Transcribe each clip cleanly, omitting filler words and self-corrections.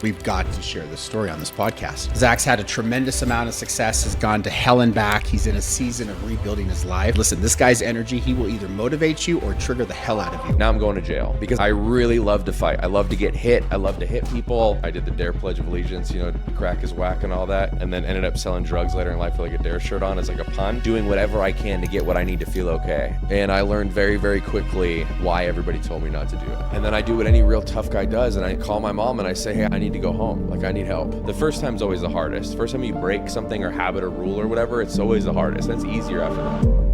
We've got to share this story on this podcast. Zac's had a tremendous amount of success, has gone to hell and back. He's in a season of rebuilding his life. Listen, this guy's energy, he will either motivate you or trigger the hell out of you. Now I'm going to jail because I really love to fight. I love to get hit. I love to hit people. I did the Dare Pledge of Allegiance, crack is whack and all that, and then ended up selling drugs later in life with like a Dare shirt on as like a pun, doing whatever I can to get what I need to feel okay. And I learned very, very quickly why everybody told me not to do it. And then I do what any real tough guy does, and I call my mom and I say, hey, I need to go home. Like, I need help. The first time's always the hardest. First time you break something or habit or rule or whatever, it's always the hardest. That's easier after that.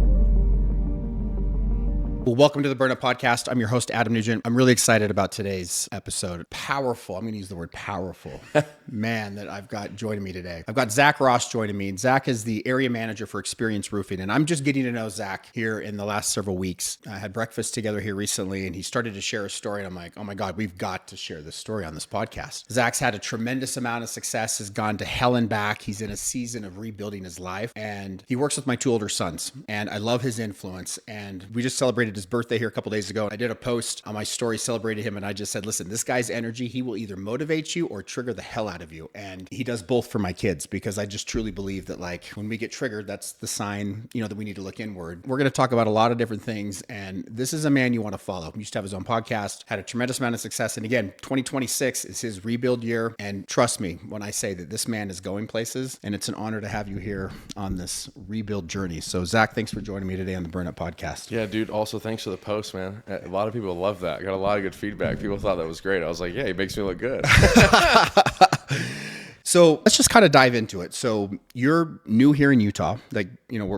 Well, welcome to the Burn Up Podcast. I'm your host, Adam Nugent. I'm really excited about today's episode. Powerful. I'm going to use the word powerful. Man, that I've got joining me today. I've got Zac Ross joining me. Zac is the area manager for Experience Roofing, and I'm just getting to know Zac here in the last several weeks. I had breakfast together here recently, and he started to share a story, and I'm like, oh my God, we've got to share this story on this podcast. Zac's had a tremendous amount of success, has gone to hell and back. He's in a season of rebuilding his life, and he works with my two older sons, and I love his influence, and we just celebrated his birthday here a couple days ago. I did a post on my story, celebrated him, and I just said, listen, this guy's energy, he will either motivate you or trigger the hell out of you. And he does both for my kids, because I just truly believe that, like, when we get triggered, that's the sign, that we need to look inward. We're going to talk about a lot of different things, and this is a man you want to follow. He used to have his own podcast, had a tremendous amount of success. And again, 2026 is his rebuild year. And trust me when I say that this man is going places, and it's an honor to have you here on this rebuild journey. So Zac, thanks for joining me today on the Burn Up Podcast. Yeah, dude. Also, thanks for the post, man. A lot of people love that. I got a lot of good feedback. People thought that was great. I was like, yeah, he makes me look good. So let's just kind of dive into it. So you're new here in Utah, we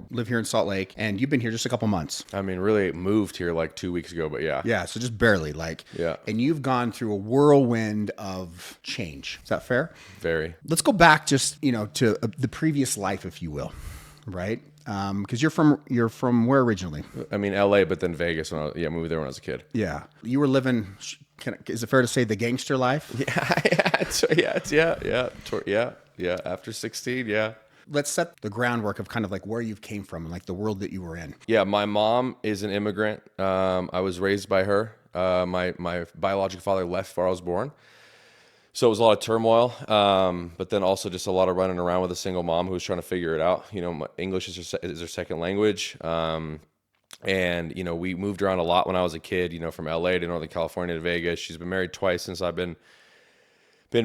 live here in Salt Lake, and you've been here just a couple months. I mean, really moved here like 2 weeks ago, but yeah. Yeah, so just barely, Yeah. And you've gone through a whirlwind of change. Is that fair? Very. Let's go back just, to the previous life, if you will, right? Because you're from where originally? I mean, LA, but then Vegas. Moved there when I was a kid. Yeah. You were living, is it fair to say, the gangster life? Yeah. After 16, yeah. Let's set the groundwork of kind of like where you came from and like the world that you were in. Yeah, my mom is an immigrant. I was raised by her. My biological father left before I was born. So it was a lot of turmoil, but then also just a lot of running around with a single mom who was trying to figure it out. English is her second language. And we moved around a lot when I was a kid, from LA to Northern California to Vegas. She's been married twice since I've been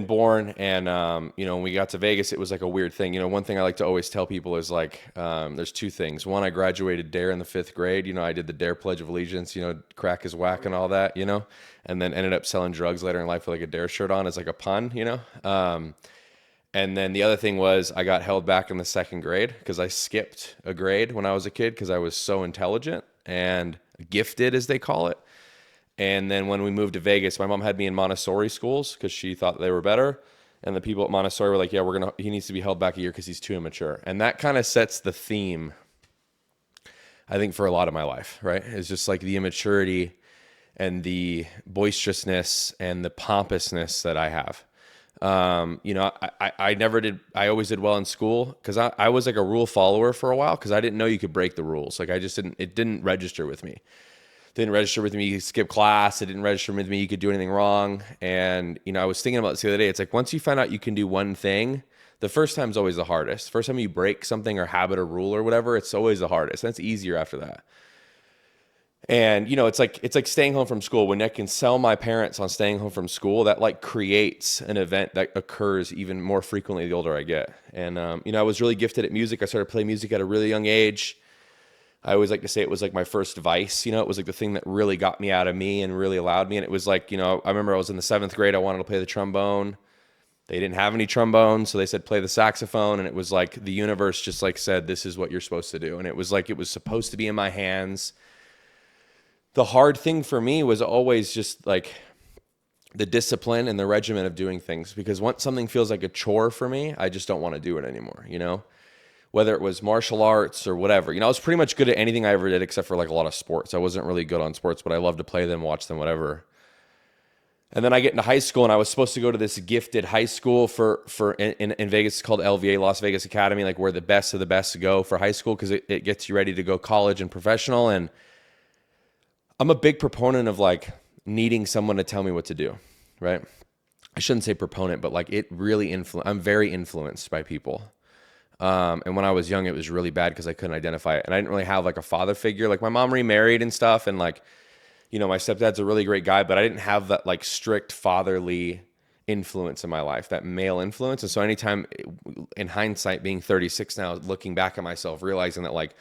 born. And, when we got to Vegas, it was like a weird thing. One thing I like to always tell people is like, there's two things. One, I graduated Dare in the 5th grade. I did the Dare Pledge of Allegiance, crack is whack and all that, and then ended up selling drugs later in life with like a Dare shirt on as like a pun, And then the other thing was I got held back in the 2nd grade because I skipped a grade when I was a kid because I was so intelligent and gifted, as they call it. And then when we moved to Vegas, my mom had me in Montessori schools because she thought they were better. And the people at Montessori were like, yeah, he needs to be held back a year because he's too immature. And that kind of sets the theme, I think, for a lot of my life, right? It's just like the immaturity and the boisterousness and the pompousness that I have. I always did well in school because I was like a rule follower for a while because I didn't know you could break the rules. Like it didn't register with me. Didn't register with me you could skip class. It didn't register with me you could do anything wrong. And, I was thinking about this the other day. It's like once you find out you can do one thing, the first time's always the hardest. First time you break something or habit or rule or whatever, it's always the hardest. That's easier after that. And, it's like staying home from school. When I can sell my parents on staying home from school, that like creates an event that occurs even more frequently the older I get. And, I was really gifted at music. I started playing music at a really young age. I always like to say it was like my first vice, it was like the thing that really got me out of me and really allowed me. And it was like, I remember I was in the 7th grade. I wanted to play the trombone. They didn't have any trombone. So they said, play the saxophone. And it was like the universe just like said, this is what you're supposed to do. And it was like, it was supposed to be in my hands. The hard thing for me was always just like the discipline and the regimen of doing things, because once something feels like a chore for me, I just don't want to do it anymore, whether it was martial arts or whatever. I was pretty much good at anything I ever did except for like a lot of sports. I wasn't really good on sports, but I loved to play them, watch them, whatever. And then I get into high school, and I was supposed to go to this gifted high school in Vegas. It's called LVA, Las Vegas Academy, like where the best of the best go for high school because it gets you ready to go college and professional. And I'm a big proponent of like needing someone to tell me what to do, right? I shouldn't say proponent, but like it really I'm very influenced by people. And when I was young, it was really bad because I couldn't identify it. And I didn't really have like a father figure. Like my mom remarried and stuff. And like, you know, my stepdad's a really great guy, but I didn't have that like strict fatherly influence in my life, that male influence. And so anytime, in hindsight, being 36 now, looking back at myself, realizing that like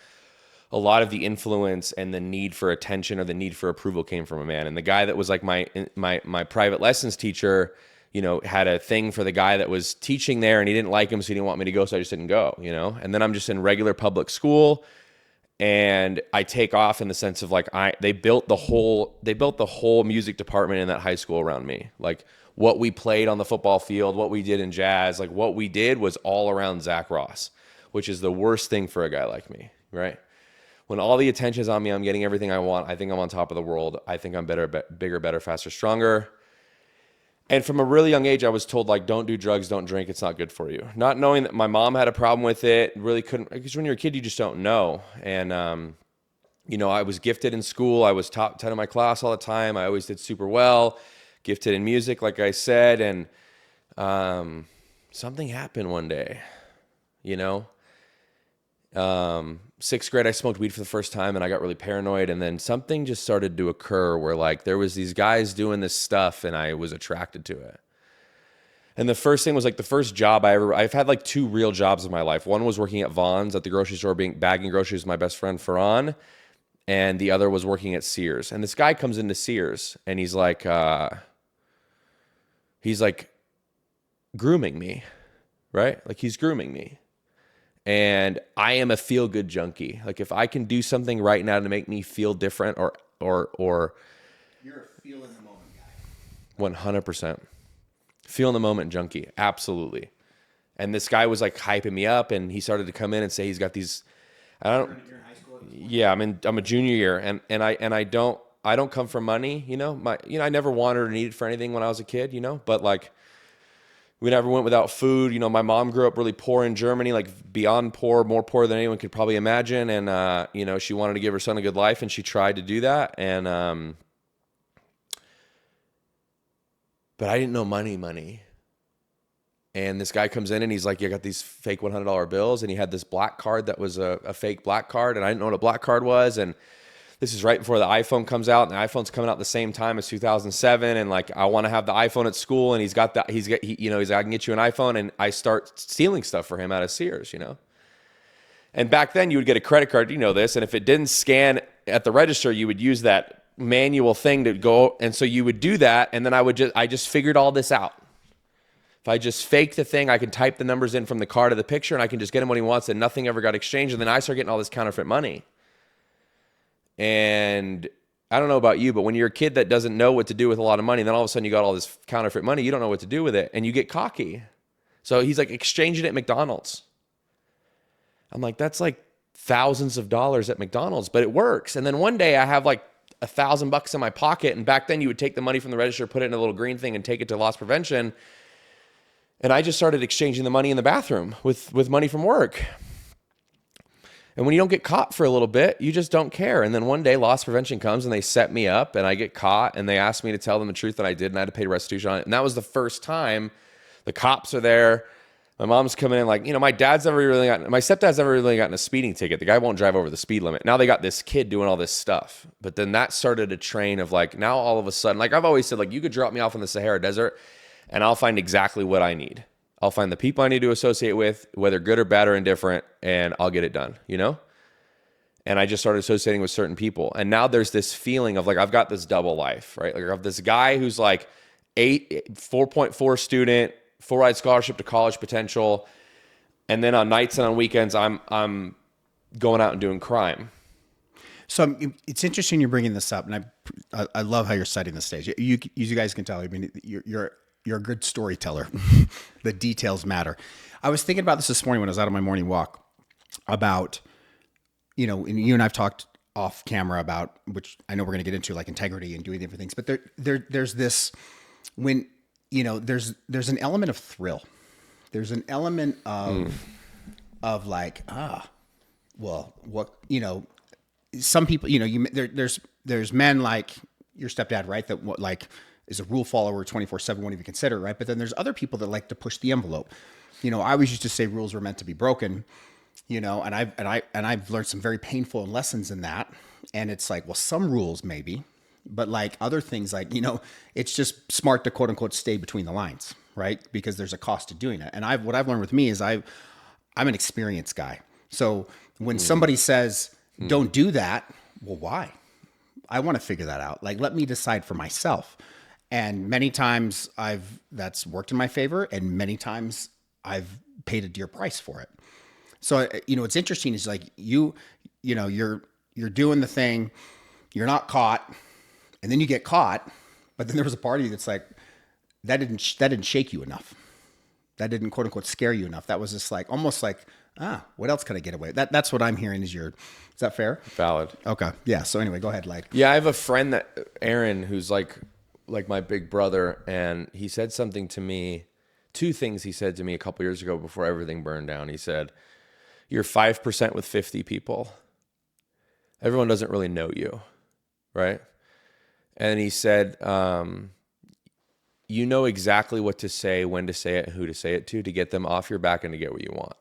a lot of the influence and the need for attention or the need for approval came from a man. And the guy that was like my private lessons teacher, you know, had a thing for the guy that was teaching there, and he didn't like him, so he didn't want me to go, so I just didn't go, you know? And then I'm just in regular public school, and I take off in the sense of like they built the whole music department in that high school around me. Like what we played on the football field, what we did in jazz, like what we did was all around Zac Ross, which is the worst thing for a guy like me, right? When all the attention's on me, I'm getting everything I want. I think I'm on top of the world. I think I'm better, bigger, better, faster, stronger. And from a really young age, I was told, like, don't do drugs, don't drink, it's not good for you. Not knowing that my mom had a problem with it, really couldn't, because when you're a kid, you just don't know. And, you know, I was gifted in school. I was top 10 in my class all the time. I always did super well, gifted in music, like I said. And something happened one day, you know. Sixth grade, I smoked weed for the first time and I got really paranoid. And then something just started to occur where like there was these guys doing this stuff and I was attracted to it. And the first thing was like the first job I've had like 2 real jobs in my life. One was working at Vaughn's at the grocery store, bagging groceries with my best friend Farhan. And the other was working at Sears. And this guy comes into Sears and he's like grooming me, right? Like he's grooming me. And I am a feel-good junkie. Like if I can do something right now to make me feel different or You're a feel in the moment guy. 100%. Feel in the moment junkie. Absolutely. And this guy was like hyping me up and he started to come in and say he's got these You're in high school? Yeah, I'm a junior year and I don't come from money, you know. I never wanted or needed for anything when I was a kid, you know, but like we never went without food. You know, my mom grew up really poor in Germany, like beyond poor, more poor than anyone could probably imagine. And, you know, she wanted to give her son a good life and she tried to do that. And, but I didn't know money. And this guy comes in and he's like, "You got these fake $100 bills." And he had this black card that was a fake black card. And I didn't know what a black card was. And this is right before the iPhone comes out, and the iPhone's coming out the same time as 2007. And like, I want to have the iPhone at school, and he's like, I can get you an iPhone, and I start stealing stuff for him out of Sears, you know. And back then, you would get a credit card, you know this, and if it didn't scan at the register, you would use that manual thing to go, and so you would do that, and then I just figured all this out. If I just fake the thing, I can type the numbers in from the card of the picture, and I can just get him what he wants, and nothing ever got exchanged, and then I start getting all this counterfeit money. And I don't know about you, but when you're a kid that doesn't know what to do with a lot of money, then all of a sudden you got all this counterfeit money, you don't know what to do with it, and you get cocky. So he's like, exchange it at McDonald's. I'm like, that's like thousands of dollars at McDonald's, but it works. And then one day I have like $1,000 in my pocket, and back then you would take the money from the register, put it in a little green thing, and take it to loss prevention. And I just started exchanging the money in the bathroom with money from work. And when you don't get caught for a little bit, you just don't care. And then one day loss prevention comes and they set me up and I get caught and they asked me to tell them the truth that I did and I had to pay restitution on it. And that was the first time. The cops are there. My mom's coming in like, you know, my stepdad's never really gotten a speeding ticket. The guy won't drive over the speed limit. Now they got this kid doing all this stuff. But then that started a train of like, now all of a sudden, like I've always said, like you could drop me off in the Sahara Desert and I'll find exactly what I need. I'll find the people I need to associate with, whether good or bad or indifferent, and I'll get it done, you know? And I just started associating with certain people. And now there's this feeling of like, I've got this double life, right? Like I have this guy who's like 4.4 student, full ride scholarship to college potential. And then on nights and on weekends, I'm going out and doing crime. So it's interesting you're bringing this up, and I love how you're setting the stage. You guys can tell. I mean, you're a good storyteller. The details matter. I was thinking about this morning when I was out on my morning walk about, you know, and you and I've talked off camera about, which I know we're going to get into, like integrity and doing different things. But there's this, when, you know, there's an element of thrill. There's an element of like, well, what, you know, some people, you know, there's men like your stepdad, right? That like is a rule follower 24/7, won't even consider it, right? But then there's other people that like to push the envelope. I always used to say rules were meant to be broken, and I've learned some very painful lessons in that. And it's like, well, some rules maybe, but like other things, like, it's just smart to quote unquote stay between the lines, right? Because there's a cost to doing it. And what I've learned with me is I'm an experienced guy. So when somebody says, don't do that, well, why? I want to figure that out. Like, let me decide for myself. And many times that's worked in my favor, and many times I've paid a dear price for it. So, what's interesting is like you're doing the thing, you're not caught, and then you get caught, but then there was a part of you that's like, that didn't shake you enough. That didn't quote unquote scare you enough. That was just like, almost like, what else can I get away with? That's what I'm hearing is that fair? Valid. Okay. Yeah. So anyway, go ahead. Yeah, I have a friend Aaron, who's like my big brother. And he said something to me, two things he said to me a couple years ago before everything burned down. He said, you're 5% with 50 people. Everyone doesn't really know you. Right. And he said, you know exactly what to say, when to say it, and who to say it to get them off your back and to get what you want.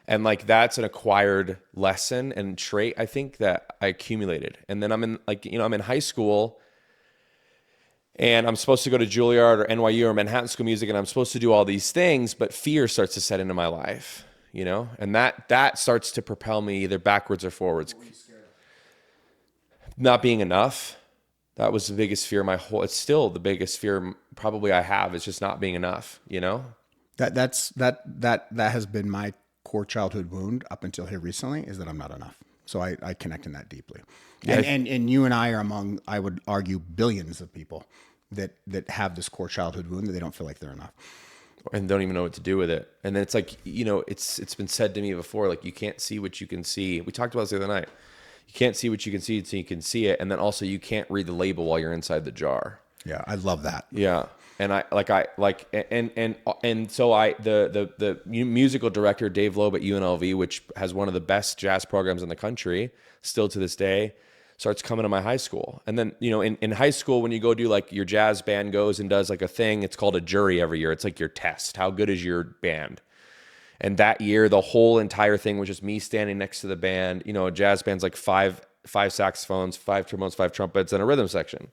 And like, that's an acquired lesson and trait, I think, that I accumulated. And then I'm in high school and I'm supposed to go to Juilliard or NYU or Manhattan School of Music, and I'm supposed to do all these things, but fear starts to set into my life, and that starts to propel me either backwards or forwards. Not being enough. That was the biggest fear it's still the biggest fear probably I have, is just not being enough, That has been my core childhood wound up until here recently, is that I'm not enough. So I connect in that deeply. Yeah. And you and I are among, I would argue, billions of people that have this core childhood wound that they don't feel like they're enough. And don't even know what to do with it. And then it's like, it's been said to me before, like, you can't see what you can see. We talked about this the other night. You can't see what you can see until you can see it. And then also you can't read the label while you're inside the jar. Yeah. I love that. Yeah. And the musical director, Dave Loeb at UNLV, which has one of the best jazz programs in the country still to this day, starts coming to my high school. And then, in high school, when you go do like your jazz band goes and does like a thing, it's called a jury every year. It's like your test. How good is your band? And that year, the whole entire thing was just me standing next to the band. A jazz band's like five saxophones, 5 trombones, 5 trumpets, and a rhythm section.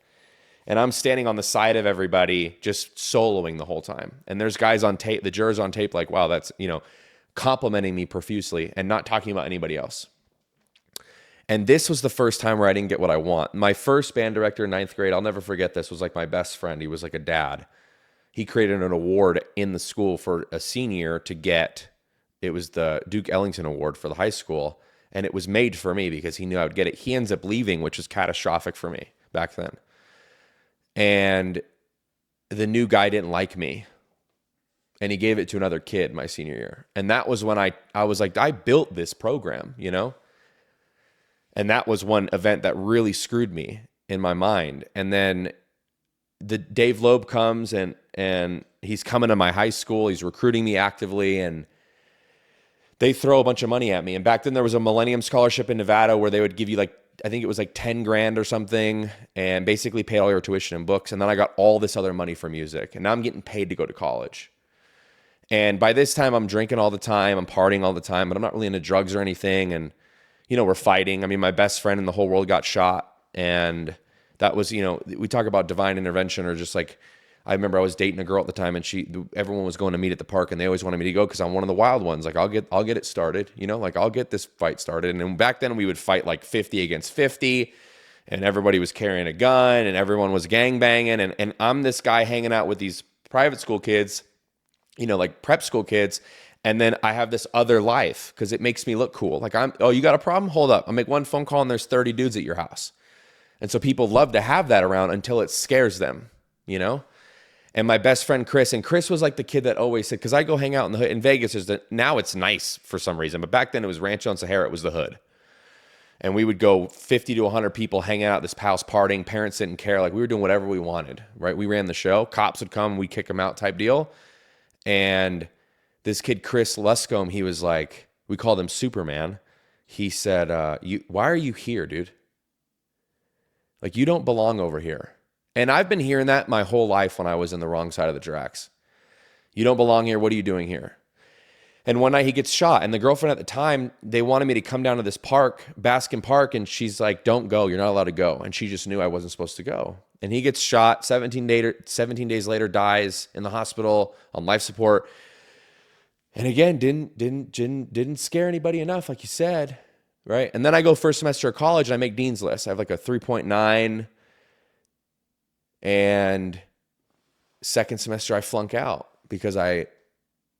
And I'm standing on the side of everybody, just soloing the whole time. And there's guys on tape, the jurors on tape, like, wow, that's, complimenting me profusely and not talking about anybody else. And this was the first time where I didn't get what I want. My first band director in 9th grade, I'll never forget this, was like my best friend. He was like a dad. He created an award in the school for a senior to get. It was the Duke Ellington Award for the high school. And it was made for me because he knew I would get it. He ends up leaving, which was catastrophic for me back then. And the new guy didn't like me. And he gave it to another kid my senior year. And that was when I was like, I built this program, And that was one event that really screwed me in my mind. And then the Dave Loeb comes and he's coming to my high school. He's recruiting me actively, and they throw a bunch of money at me. And back then there was a Millennium Scholarship in Nevada where they would give you like, I think it was like 10 grand or something, and basically pay all your tuition and books. And then I got all this other money for music, and now I'm getting paid to go to college. And by this time I'm drinking all the time, I'm partying all the time, but I'm not really into drugs or anything. And, we're fighting. I mean, my best friend in the whole world got shot. And that was, we talk about divine intervention, or just like, I remember I was dating a girl at the time, and everyone was going to meet at the park, and they always wanted me to go because I'm one of the wild ones. Like, I'll get it started, like I'll get this fight started. And then back then we would fight like 50 against 50, and everybody was carrying a gun, and everyone was gangbanging. And I'm this guy hanging out with these private school kids, like prep school kids. And then I have this other life because it makes me look cool. Like, you got a problem? Hold up. I'll make one phone call and there's 30 dudes at your house. And so people love to have that around until it scares them, And my best friend, Chris was like the kid that always said, because I go hang out in the hood in Vegas. Now it's nice for some reason, but back then it was Rancho and Sahara. It was the hood. And we would go 50 to 100 people hanging out at this house partying. Parents didn't care. Like, we were doing whatever we wanted, right? We ran the show. Cops would come, we'd kick them out type deal. And this kid, Chris Luscombe, he was like, we called him Superman. He said, why are you here, dude? Like, you don't belong over here. And I've been hearing that my whole life when I was in the wrong side of the tracks. You don't belong here. What are you doing here? And one night he gets shot, and the girlfriend at the time, they wanted me to come down to this park, Baskin Park, and she's like, don't go. You're not allowed to go. And she just knew I wasn't supposed to go. And he gets shot, 17 days later, dies in the hospital on life support. And again, didn't scare anybody enough, like you said, right? And then I go first semester of college, and I make Dean's List. I have like a 3.9, and second semester I flunk out because I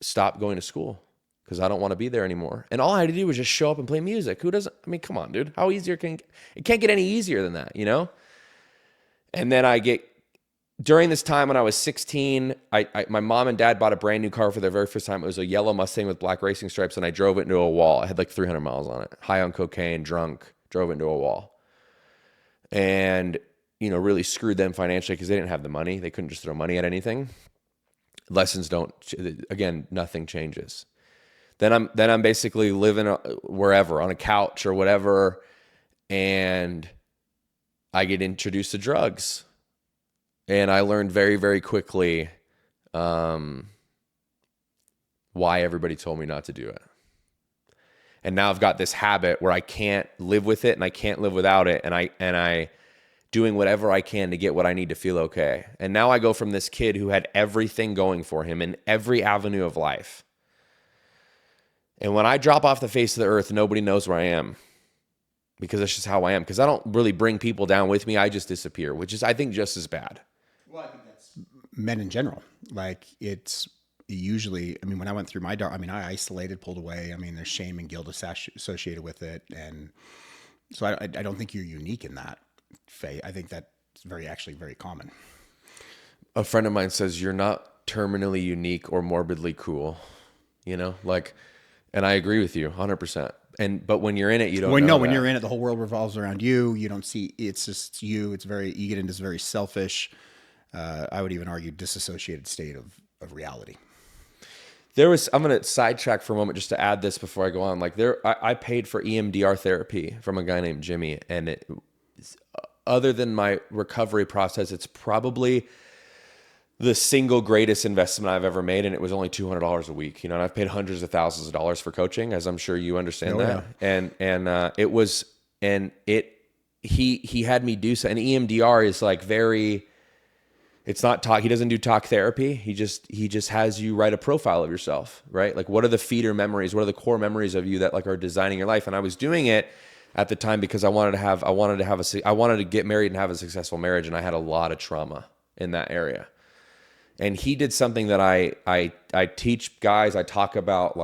stopped going to school because I don't want to be there anymore. And all I had to do was just show up and play music. Who doesn't? I mean, come on, dude. How easier it can't get any easier than that, you know? And then during this time when I was 16, my mom and dad bought a brand new car for their very first time. It was a yellow Mustang with black racing stripes, and I drove it into a wall. I had like 300 miles on it. High on cocaine, drunk, drove it into a wall. And, really screwed them financially because they didn't have the money. They couldn't just throw money at anything. Lessons nothing changes. Then I'm basically living wherever, on a couch or whatever, and I get introduced to drugs. And I learned very, very quickly why everybody told me not to do it. And now I've got this habit where I can't live with it and I can't live without it, and I doing whatever I can to get what I need to feel okay. And now I go from this kid who had everything going for him in every avenue of life. And when I drop off the face of the earth, nobody knows where I am because that's just how I am. Because I don't really bring people down with me. I just disappear, which is, I think, just as bad. Well, I think that's men in general. Like, it's usually, when I went through my I isolated, pulled away. There's shame and guilt associated with it. And so I don't think you're unique in that, Faye. I think that's actually very common. A friend of mine says, you're not terminally unique or morbidly cool, and I agree with you 100%. But when you're in it, you don't know. When you're in it, the whole world revolves around you. You don't see, it's just you. You get into this very selfish, I would even argue, disassociated state of reality. I'm going to sidetrack for a moment just to add this before I go on. I paid for EMDR therapy from a guy named Jimmy, and other than my recovery process, it's probably the single greatest investment I've ever made, and it was only $200 a week. And I've paid hundreds of thousands of dollars for coaching, as I'm sure you understand that. Yeah. He had me do so. And EMDR is it's not talk. He doesn't do talk therapy. He just has you write a profile of yourself, right? Like, what are the feeder memories? What are the core memories of you that are designing your life? And I was doing it at the time because I wanted to get married and have a successful marriage, and I had a lot of trauma in that area. And he did something that I teach guys. I talk about,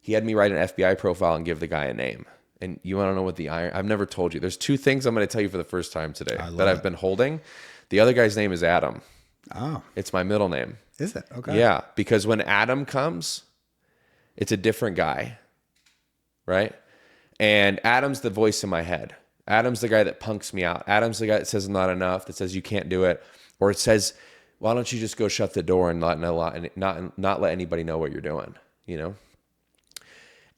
he had me write an FBI profile and give the guy a name. And you want to know what I've never told you. There's two things I'm going to tell you for the first time today that I've been holding. The other guy's name is Adam. Oh. It's my middle name. Is it? Okay. Yeah, because when Adam comes, it's a different guy, right? And Adam's the voice in my head. Adam's the guy that punks me out. Adam's the guy that says not enough, that says you can't do it. Or it says, why don't you just go shut the door and not let anybody know what you're doing,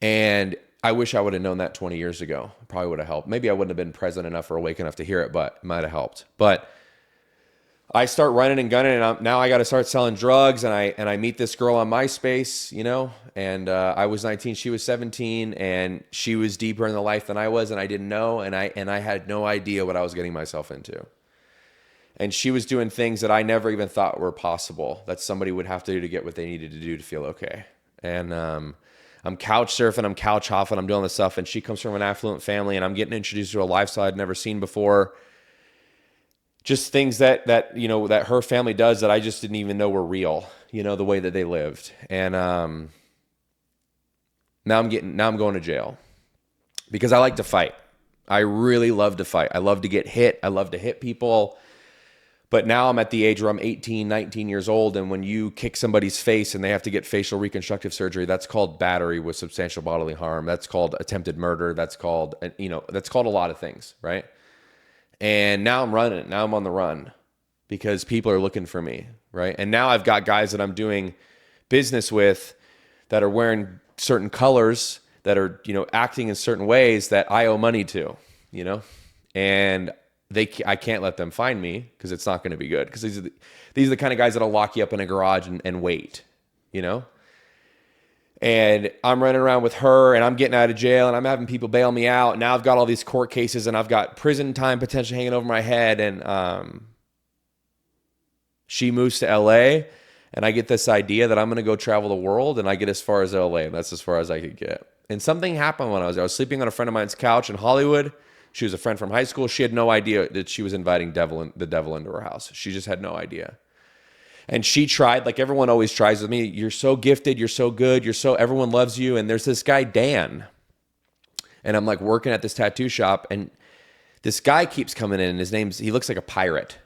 And I wish I would have known that 20 years ago. Probably would have helped. Maybe I wouldn't have been present enough or awake enough to hear it, but it might have helped. But I start running and gunning, and now I got to start selling drugs, and I meet this girl on MySpace, and I was 19, she was 17, and she was deeper in the life than I was, and I didn't know, and I had no idea what I was getting myself into. And she was doing things that I never even thought were possible, that somebody would have to do to get what they needed to do to feel okay. And I'm couch surfing, I'm couch hopping, I'm doing this stuff, and she comes from an affluent family, and I'm getting introduced to a lifestyle I'd never seen before. Just things that her family does that I just didn't even know were real, the way that they lived. And now I'm going to jail because I like to fight. I really love to fight. I love to get hit. I love to hit people. But now I'm at the age where I'm 18, 19 years old, and when you kick somebody's face and they have to get facial reconstructive surgery, that's called battery with substantial bodily harm. That's called attempted murder. That's called a lot of things, right? And now I'm running. Now I'm on the run because people are looking for me, right? And now I've got guys that I'm doing business with that are wearing certain colors, that are, acting in certain ways that I owe money to, And I can't let them find me because it's not going to be good. Because these are the kind of guys that'll lock you up in a garage and wait, you know? And I'm running around with her and I'm getting out of jail and I'm having people bail me out. Now I've got all these court cases and I've got prison time potentially hanging over my head. And she moves to LA and I get this idea that I'm going to go travel the world, and I get as far as LA, and that's as far as I could get. And something happened when I was sleeping on a friend of mine's couch in Hollywood. She was a friend from high school. She had no idea that she was inviting the devil into her house. She just had no idea. And she tried, like everyone always tries with me. You're so gifted. You're so good. Everyone loves you. And there's this guy, Dan. And I'm like working at this tattoo shop. And this guy keeps coming in. And he looks like a pirate.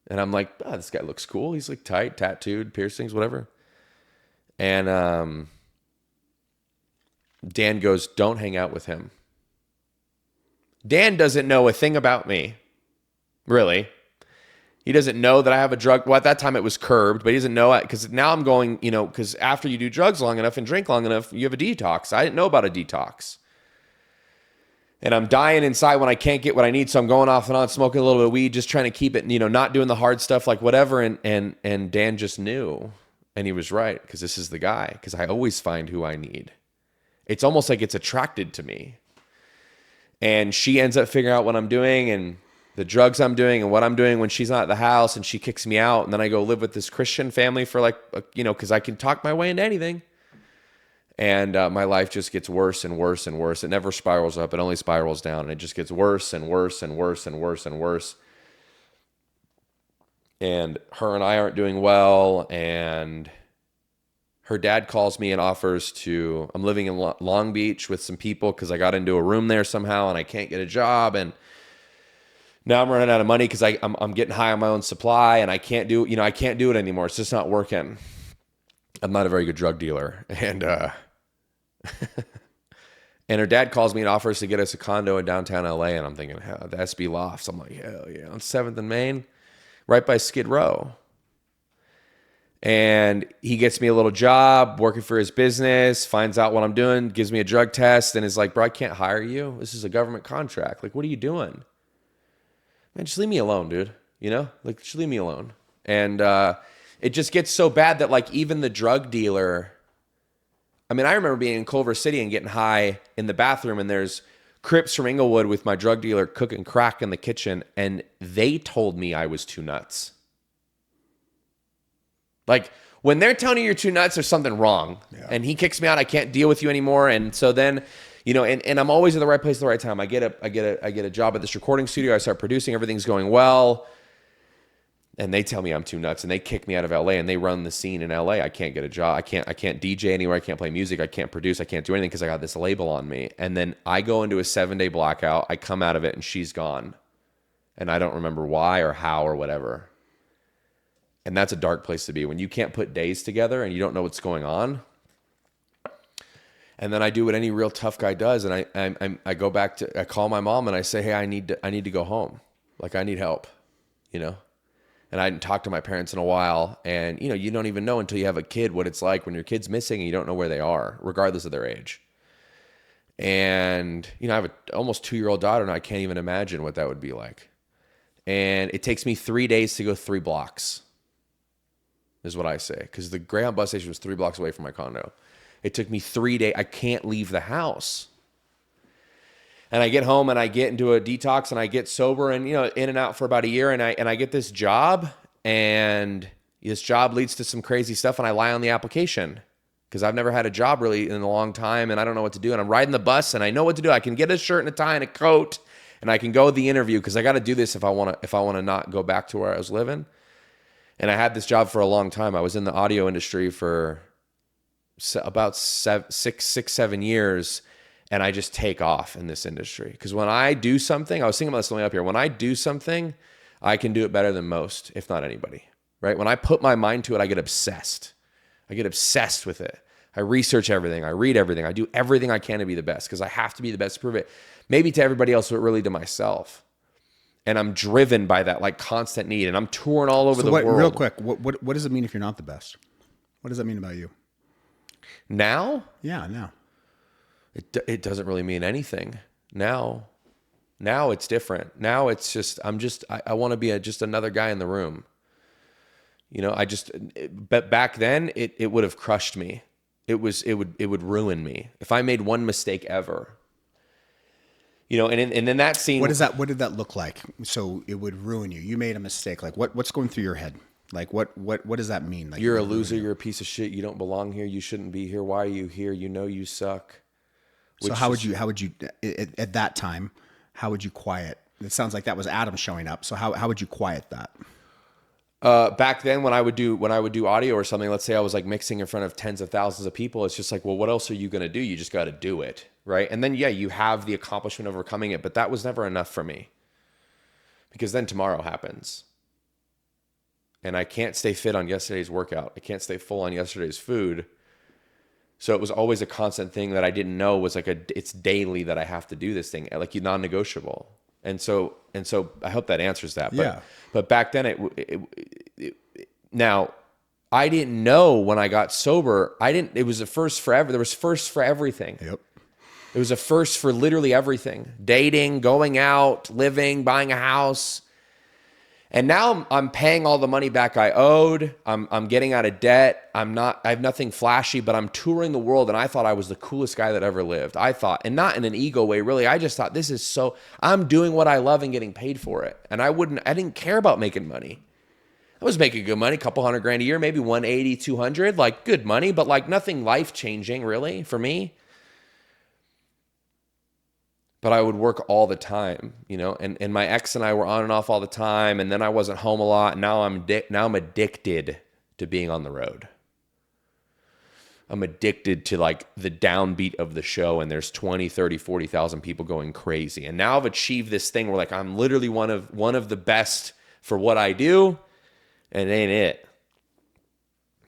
And I'm like, oh, this guy looks cool. He's like tight, tattooed, piercings, whatever. And Dan goes, don't hang out with him. Dan doesn't know a thing about me. Really. He doesn't know that I have a drug. Well, at that time it was curbed, but he doesn't know it because now I'm going, because after you do drugs long enough and drink long enough, you have a detox. I didn't know about a detox. And I'm dying inside when I can't get what I need. So I'm going off and on, smoking a little bit of weed, just trying to keep it, not doing the hard stuff, like whatever. And Dan just knew. And he was right, because this is the guy, because I always find who I need. It's almost like it's attracted to me. And she ends up figuring out what I'm doing and the drugs I'm doing and what I'm doing when she's not at the house, and she kicks me out. And then I go live with this Christian family for because I can talk my way into anything. And my life just gets worse and worse and worse. It never spirals up. It only spirals down. And it just gets worse and worse and worse and worse and worse. And her and I aren't doing well. And her dad calls me and offers I'm living in Long Beach with some people because I got into a room there somehow and I can't get a job. And now I'm running out of money because I'm getting high on my own supply and I can't do it anymore. It's just not working. I'm not a very good drug dealer. And and her dad calls me and offers to get us a condo in downtown LA. And I'm thinking, hell, the SB Lofts. I'm like, hell yeah, on 7th and Main, right by Skid Row. And he gets me a little job working for his business, finds out what I'm doing, gives me a drug test, and is like, bro, I can't hire you. This is a government contract. Like, what are you doing? Man, just leave me alone, dude. Just leave me alone. And it just gets so bad that like even the drug dealer, I remember being in Culver City and getting high in the bathroom, and there's Crips from Inglewood with my drug dealer cooking crack in the kitchen, and they told me I was too nuts. Like, when they're telling you you're too nuts, there's something wrong. Yeah. And he kicks me out. I can't deal with you anymore. And so then, and I'm always in the right place at the right time. I get a job at this recording studio. I start producing. Everything's going well. And they tell me I'm too nuts, and they kick me out of LA, and they run the scene in LA. I can't get a job. I can't DJ anywhere. I can't play music. I can't produce. I can't do anything because I got this label on me. And then I go into a 7-day blackout. I come out of it, and she's gone. And I don't remember why or how or whatever. And that's a dark place to be when you can't put days together and you don't know what's going on. And then I do what any real tough guy does, and I go back to, I call my mom and I say, hey, I need to go home. Like, I need help, And I hadn't talked to my parents in a while. And, you don't even know until you have a kid what it's like when your kid's missing and you don't know where they are, regardless of their age. And, I have an almost 2-year-old daughter, and I can't even imagine what that would be like. And it takes me 3 days to go 3 blocks, is what I say. Because the Greyhound bus station was 3 blocks away from my condo. It took me 3 days. I can't leave the house. And I get home and I get into a detox and I get sober and, in and out for about a year. And I get this job, and this job leads to some crazy stuff. And I lie on the application because I've never had a job really in a long time. And I don't know what to do. And I'm riding the bus and I know what to do. I can get a shirt and a tie and a coat, and I can go to the interview because I got to do this if I want to not go back to where I was living. And I had this job for a long time. I was in the audio industry for about 7 years, and I just take off in this industry. Because when I do something, I was thinking about this going up here, when I do something, I can do it better than most, if not anybody, right? When I put my mind to it, I get obsessed. I get obsessed with it. I research everything. I read everything. I do everything I can to be the best because I have to be the best to prove it. Maybe to everybody else, but really to myself. And I'm driven by that like constant need, and I'm touring all over the world. Real quick, what does it mean if you're not the best? What does that mean about you? Now? Yeah, now. It doesn't really mean anything now. Now it's different. Now it's just, I want to be just another guy in the room. You know, but back then it would have crushed me. It would ruin me if I made one mistake ever. You know, and then that scene. What did that look like? So it would ruin you. You made a mistake. Like what's going through your head? Like what does that mean? Like you're a loser. You're a piece of shit. You don't belong here. You shouldn't be here. Why are you here? You know you suck. So how would you at that time? How would you quiet? It sounds like that was Adam showing up. So how would you quiet that? Back then when I would do audio or something, let's say I was like mixing in front of tens of thousands of people, it's just like, well, what else are you going to do? You just got to do it. Right. And then, yeah, you have the accomplishment of overcoming it, but that was never enough for me because then tomorrow happens and I can't stay fit on yesterday's workout. I can't stay full on yesterday's food. So it was always a constant thing that I didn't know was like it's daily that I have to do this thing, like non-negotiable. And so I hope that answers that. But back then now I didn't know when I got sober, it was a first forever. There was first for everything. Yep. It was a first for literally everything. Dating, going out, living, buying a house. And now I'm paying all the money back I owed. I'm getting out of debt. I have nothing flashy, but I'm touring the world and I thought I was the coolest guy that ever lived. I thought, and not in an ego way, really. I just thought I'm doing what I love and getting paid for it. And I didn't care about making money. I was making good money, a couple $100,000 a year, maybe 180, 200, like good money, but like nothing life-changing really for me. But I would work all the time, you know, and my ex and I were on and off all the time. And then I wasn't home a lot. And now I'm addicted to being on the road. I'm addicted to like the downbeat of the show. And there's 20, 30, 40,000 people going crazy. And now I've achieved this thing where like, I'm literally one of the best for what I do. And it ain't it.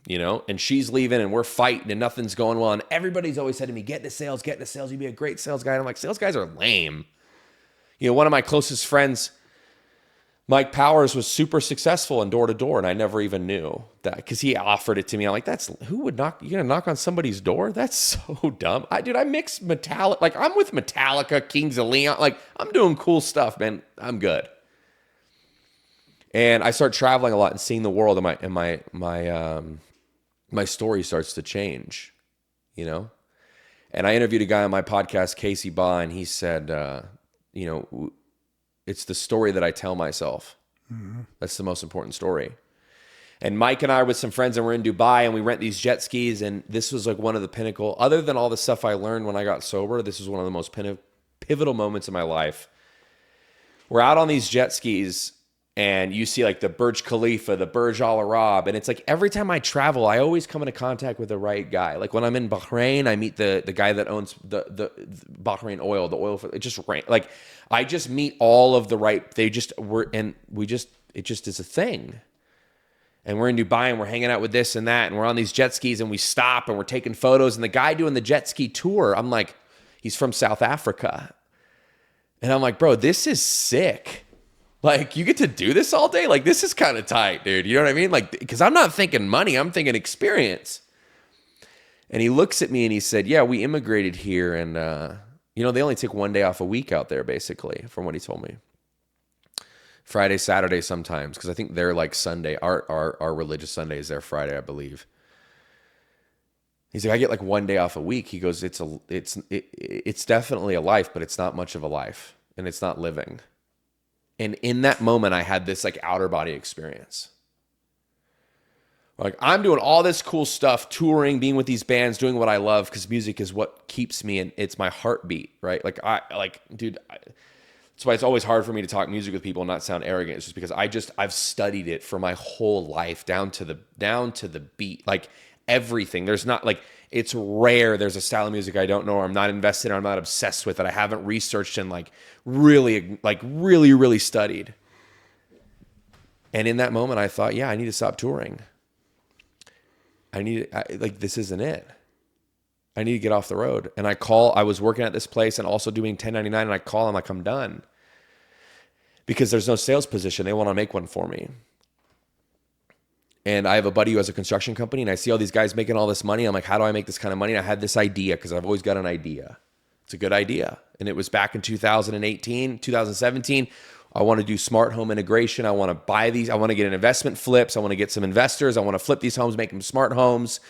You know, and she's leaving and we're fighting and nothing's going well. And everybody's always said to me, get into sales. You'd be a great sales guy. And I'm like, sales guys are lame. You know, one of my closest friends, Mike Powers, was super successful in door to door. And I never even knew that because he offered it to me. I'm like, who would knock? You're going to knock on somebody's door? That's so dumb. I mix Metallica. Like I'm with Metallica, Kings of Leon. Like I'm doing cool stuff, man. I'm good. And I start traveling a lot and seeing the world and my story starts to change, you know? And I interviewed a guy on my podcast, Casey Ba, and he said, you know, it's the story that I tell myself. Mm-hmm. That's the most important story. And Mike and I are with some friends and we're in Dubai and we rent these jet skis. And this was like one of the pinnacle, other than all the stuff I learned when I got sober, this was one of the most pivotal moments in my life. We're out on these jet skis and you see like the Burj Khalifa, the Burj Al Arab. And it's like every time I travel, I always come into contact with the right guy. Like when I'm in Bahrain, I meet the guy that owns the Bahrain oil, the oil. It just rain. Like I just meet all of the right. It just is a thing. And we're in Dubai and we're hanging out with this and that. And we're on these jet skis and we stop and we're taking photos. And the guy doing the jet ski tour, I'm like, he's from South Africa. And I'm like, bro, this is sick. Like, you get to do this all day? Like, this is kind of tight, dude. You know what I mean? Like, because I'm not thinking money. I'm thinking experience. And he looks at me and he said, yeah, we immigrated here. And, you know, they only take one day off a week out there, basically, from what he told me. Friday, Saturday sometimes. Because I think they're like Sunday. Our religious Sunday is their Friday, I believe. He's like, I get like one day off a week. He goes, it's definitely a life, but it's not much of a life. And it's not living. And in that moment, I had this like outer body experience. Like I'm doing all this cool stuff, touring, being with these bands, doing what I love because music is what keeps me and it's my heartbeat, right? Like dude, that's why it's always hard for me to talk music with people and not sound arrogant. It's just because I've studied it for my whole life down to the beat, like everything. There's not like, it's rare there's a style of music I don't know or I'm not invested in or I'm not obsessed with that I haven't researched and really studied. And in that moment I thought, yeah, I need to stop touring. This isn't it. I need to get off the road. And I was working at this place and also doing 1099 and I call, I'm like, I'm done. Because there's no sales position. They want to make one for me. And I have a buddy who has a construction company and I see all these guys making all this money. I'm like, how do I make this kind of money? And I had this idea because I've always got an idea. It's a good idea. And it was back in 2018, 2017. I want to do smart home integration. I want to buy these. I want to get an investment flips. I want to get some investors. I want to flip these homes, make them smart homes,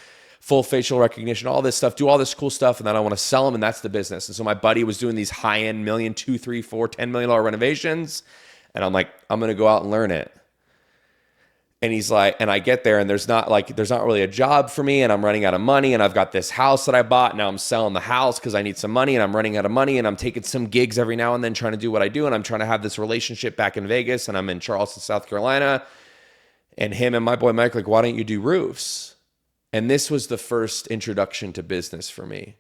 full facial recognition, all this stuff, do all this cool stuff. And then I want to sell them. And that's the business. And so my buddy was doing these high-end million, $2, $3, $4, $10 million renovations. And I'm like, I'm going to go out and learn it. And he's like, and I get there and there's not really a job for me, and I'm running out of money, and I've got this house that I bought. Now I'm selling the house because I need some money, and I'm running out of money, and I'm taking some gigs every now and then trying to do what I do. And I'm trying to have this relationship back in Vegas, and I'm in Charleston, South Carolina. And him and my boy Mike like, why don't you do roofs? And this was the first introduction to business for me.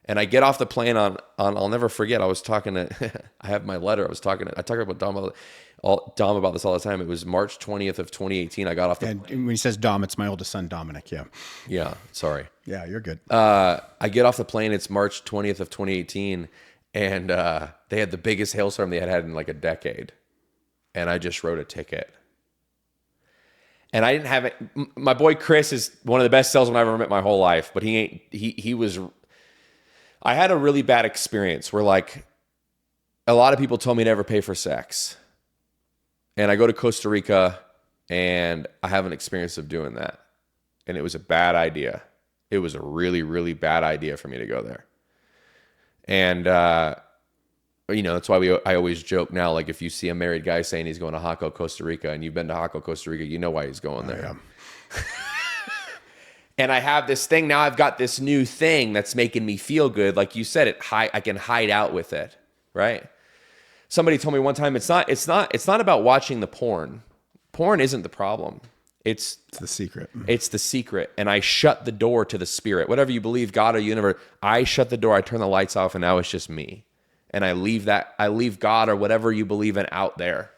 And I get off the plane on I'll never forget. I was talking to, I have my letter. I talk about Dom about this all the time. It was March 20th of 2018. I got off the plane. And when he says Dom, it's my oldest son, Dominic. Yeah. Yeah. Sorry. Yeah, you're good. I get off the plane. It's March 20th of 2018. And they had the biggest hailstorm they had in like a decade. And I just wrote a ticket. And I didn't have it. My boy Chris is one of the best salesmen I've ever met in my whole life. But he was... I had a really bad experience where like a lot of people told me never pay for sex. And I go to Costa Rica and I have an experience of doing that. And it was a bad idea. It was a really, really bad idea for me to go there. And, that's why I always joke now, like if you see a married guy saying he's going to Jaco, Costa Rica, and you've been to Jaco, Costa Rica, you know why he's going there. Yeah. And I have this thing now. I've got this new thing that's making me feel good. Like you said, I can hide out with it, right? Somebody told me one time, it's not about watching the porn. Porn isn't the problem. It's the secret. It's the secret. And I shut the door to the spirit. Whatever you believe, God or universe, I shut the door. I turn the lights off, and now it's just me. And I leave God or whatever you believe in out there.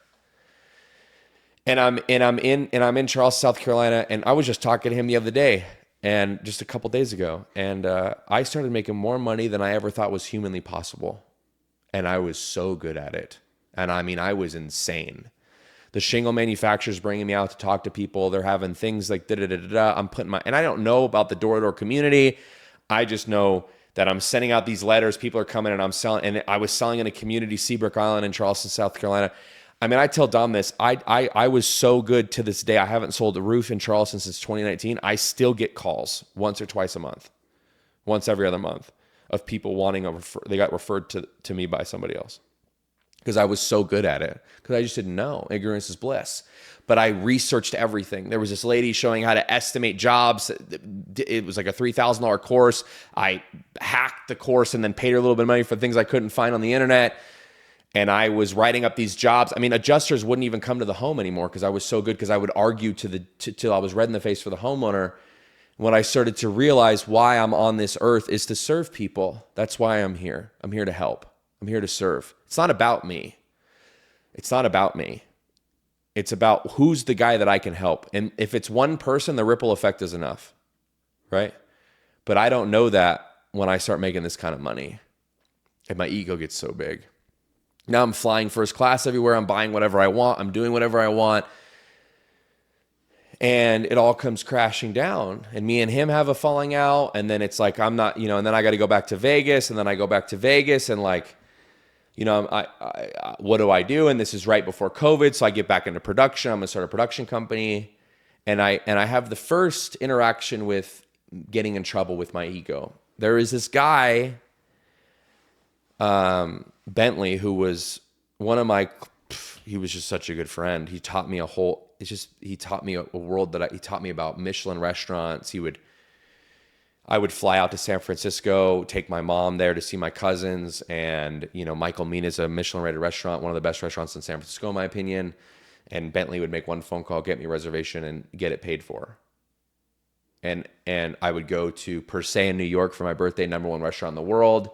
And I'm in Charleston, South Carolina, and I was just talking to him the other day. And just a couple days ago, and I started making more money than I ever thought was humanly possible. And I was so good at it. And I mean, I was insane. The shingle manufacturer's bringing me out to talk to people. They're having things like da-da-da-da-da. I'm putting and I don't know about the door-to-door community. I just know that I'm sending out these letters. People are coming and I'm selling. And I was selling in a community, Seabrook Island in Charleston, South Carolina. I mean, I tell Dom this, I was so good to this day. I haven't sold a roof in Charleston since 2019. I still get calls once or twice a month, once every other month, of people wanting they got referred to me by somebody else because I was so good at it, because I just didn't know. Ignorance is bliss. But I researched everything. There was this lady showing how to estimate jobs. It was like a $3,000 course. I hacked the course and then paid her a little bit of money for things I couldn't find on the internet. And I was writing up these jobs. I mean, adjusters wouldn't even come to the home anymore because I was so good, because I would argue till I was red in the face for the homeowner. When I started to realize why I'm on this earth is to serve people. That's why I'm here. I'm here to help. I'm here to serve. It's not about me. It's not about me. It's about who's the guy that I can help. And if it's one person, the ripple effect is enough, right? But I don't know that when I start making this kind of money. And my ego gets so big. Now I'm flying first class everywhere. I'm buying whatever I want. I'm doing whatever I want. And it all comes crashing down. And me and him have a falling out. And then it's like, I'm not, and then I got to go back to Vegas. And then I go back to Vegas and like, what do I do? And this is right before COVID. So I get back into production. I'm going to start a production company. And I have the first interaction with getting in trouble with my ego. There is this guy, Bentley, who was he was just such a good friend. He taught me he taught me a world he taught me about Michelin restaurants. I would fly out to San Francisco, take my mom there to see my cousins. And, Michael Mina is a Michelin rated restaurant, one of the best restaurants in San Francisco, in my opinion. And Bentley would make one phone call, get me a reservation, and get it paid for. And I would go to Per Se in New York for my birthday, #1 restaurant in the world.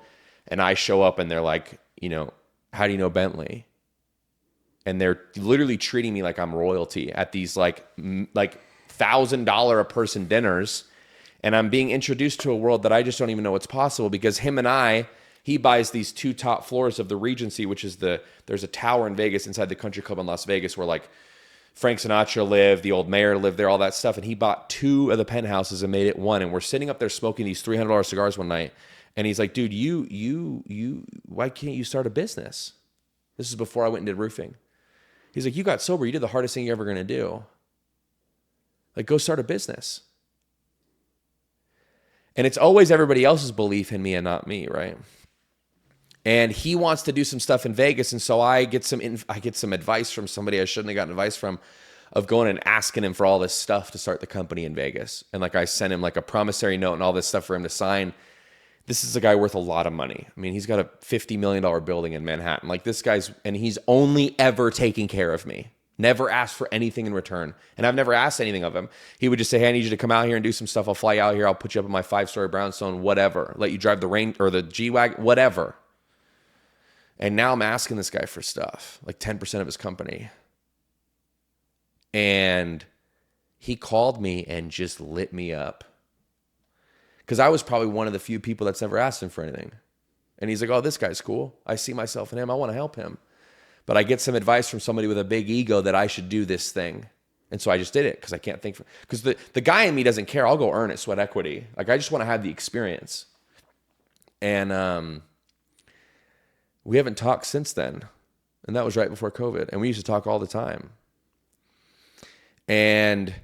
And I show up and they're like, how do you know Bentley? And they're literally treating me like I'm royalty at these like $1,000 a person dinners. And I'm being introduced to a world that I just don't even know what's possible, because he buys these 2 top floors of the Regency, which is there's a tower in Vegas inside the country club in Las Vegas where like Frank Sinatra lived, the old mayor lived there, all that stuff. And he bought 2 of the penthouses and made it 1. And we're sitting up there smoking these $300 cigars one night. And he's like, dude, why can't you start a business? This is before I went and did roofing. He's like, you got sober. You did the hardest thing you're ever going to do. Like, go start a business. And it's always everybody else's belief in me and not me, right? And he wants to do some stuff in Vegas, and so I get some advice from somebody I shouldn't have gotten advice from, of going and asking him for all this stuff to start the company in Vegas. And like, I sent him like a promissory note and all this stuff for him to sign. This is a guy worth a lot of money. I mean, he's got a $50 million building in Manhattan. Like, this guy's, and he's only ever taken care of me. Never asked for anything in return. And I've never asked anything of him. He would just say, hey, I need you to come out here and do some stuff. I'll fly you out here. I'll put you up in my 5-story brownstone, whatever. Let you drive the or the G-Wagon, whatever. And now I'm asking this guy for stuff, like 10% of his company. And he called me and just lit me up. Because I was probably one of the few people that's never asked him for anything. And he's like, oh, this guy's cool. I see myself in him. I want to help him. But I get some advice from somebody with a big ego that I should do this thing. And so I just did it because I can't think. Because the guy in me doesn't care. I'll go earn it, sweat equity. Like, I just want to have the experience. And we haven't talked since then. And that was right before COVID. And we used to talk all the time. And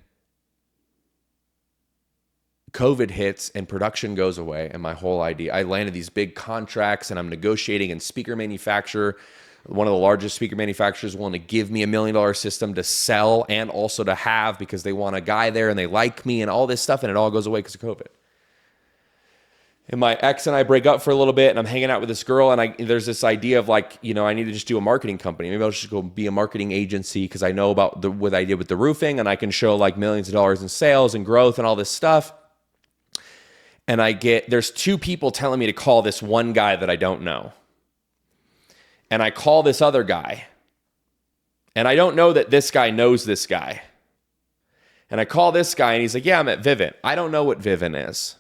COVID hits and production goes away. And my whole idea, I landed these big contracts and I'm negotiating, and speaker manufacturer, one of the largest speaker manufacturers, willing to give me $1 million system to sell and also to have, because they want a guy there and they like me and all this stuff. And it all goes away because of COVID. And my ex and I break up for a little bit, and I'm hanging out with this girl, and there's this idea of like, you know, I need to just do a marketing company. Maybe I'll just go be a marketing agency because I know about what I did with the roofing, and I can show like millions of dollars in sales and growth and all this stuff. And there's 2 people telling me to call this one guy that I don't know. And I call this other guy. And I don't know that this guy knows this guy. And I call this guy, and he's like, yeah, I'm at Vivint. I don't know what Vivint is.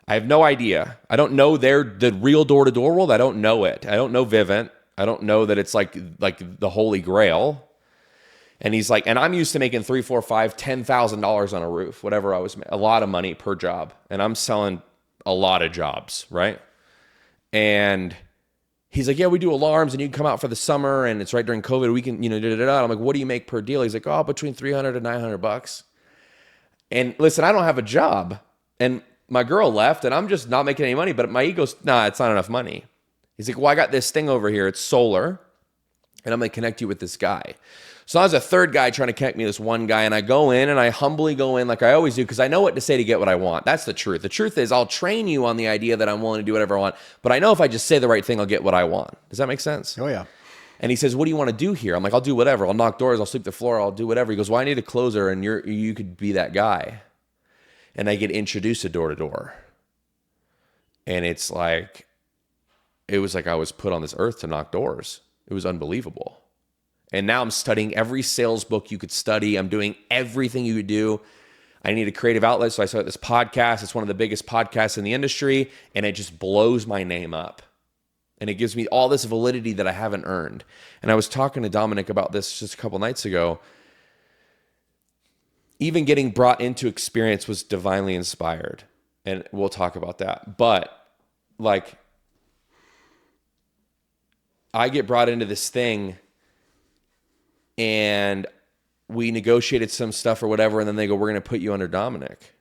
I have no idea. I don't know the real door-to-door world. I don't know it. I don't know Vivint. I don't know that it's like the Holy Grail. And he's like, and I'm used to making $3,000, $4,000, $5,000, $10,000 on a roof, whatever I was, a lot of money per job. And I'm selling a lot of jobs, right? And he's like, yeah, we do alarms, and you can come out for the summer, and it's right during COVID. We can, I'm like, what do you make per deal? He's like, oh, between $300 and $900. And listen, I don't have a job. And my girl left, and I'm just not making any money, but my ego's, nah, it's not enough money. He's like, well, I got this thing over here. It's solar, and I'm going to connect you with this guy. So I was a third guy trying to connect me to this one guy, and I go in, and I humbly go in like I always do, because I know what to say to get what I want. That's the truth. The truth is I'll train you on the idea that I'm willing to do whatever I want, but I know if I just say the right thing, I'll get what I want. Does that make sense? Oh, yeah. And he says, what do you want to do here? I'm like, I'll do whatever. I'll knock doors. I'll sweep the floor. I'll do whatever. He goes, well, I need a closer, and you could be that guy. And I get introduced to door-to-door. And it was like I was put on this earth to knock doors. It was unbelievable. And now I'm studying every sales book you could study. I'm doing everything you could do. I need a creative outlet, so I started this podcast. It's one of the biggest podcasts in the industry, and it just blows my name up. And it gives me all this validity that I haven't earned. And I was talking to Dominic about this just a couple nights ago. Even getting brought into experience was divinely inspired. And we'll talk about that. But like, I get brought into this thing, and we negotiated some stuff or whatever, and then they go, we're going to put you under Dominic.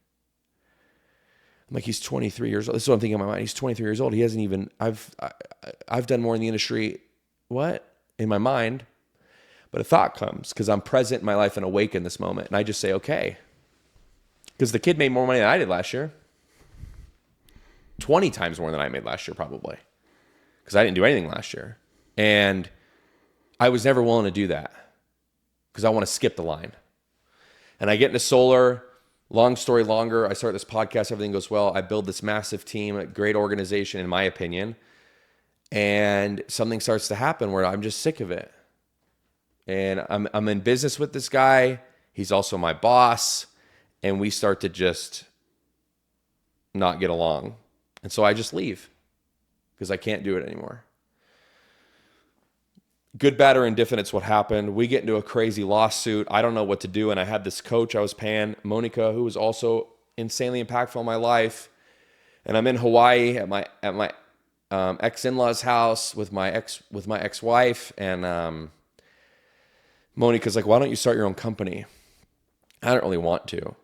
I'm like, he's 23 years old. This is what I'm thinking in my mind. He's 23 years old. He hasn't even, I've done more in the industry. What? In my mind. But a thought comes because I'm present in my life and awake in this moment. And I just say, okay. Because the kid made more money than I did last year. 20 times more than I made last year, probably. Because I didn't do anything last year. And I was never willing to do that. Because I want to skip the line. And I get into solar. Long story longer. I start this podcast. Everything goes well. I build this massive team, a great organization, in my opinion. And something starts to happen where I'm just sick of it. And I'm in business with this guy. He's also my boss. And we start to just not get along. And so I just leave because I can't do it anymore. good, bad, or indifferent, it's what happened. We get into a crazy lawsuit. I don't know what to do. And I had this coach I was paying, Monica, who was also insanely impactful in my life. And I'm in Hawaii at my ex-in-law's house with my ex-wife. And Monica's like, why don't you start your own company? I don't really want to.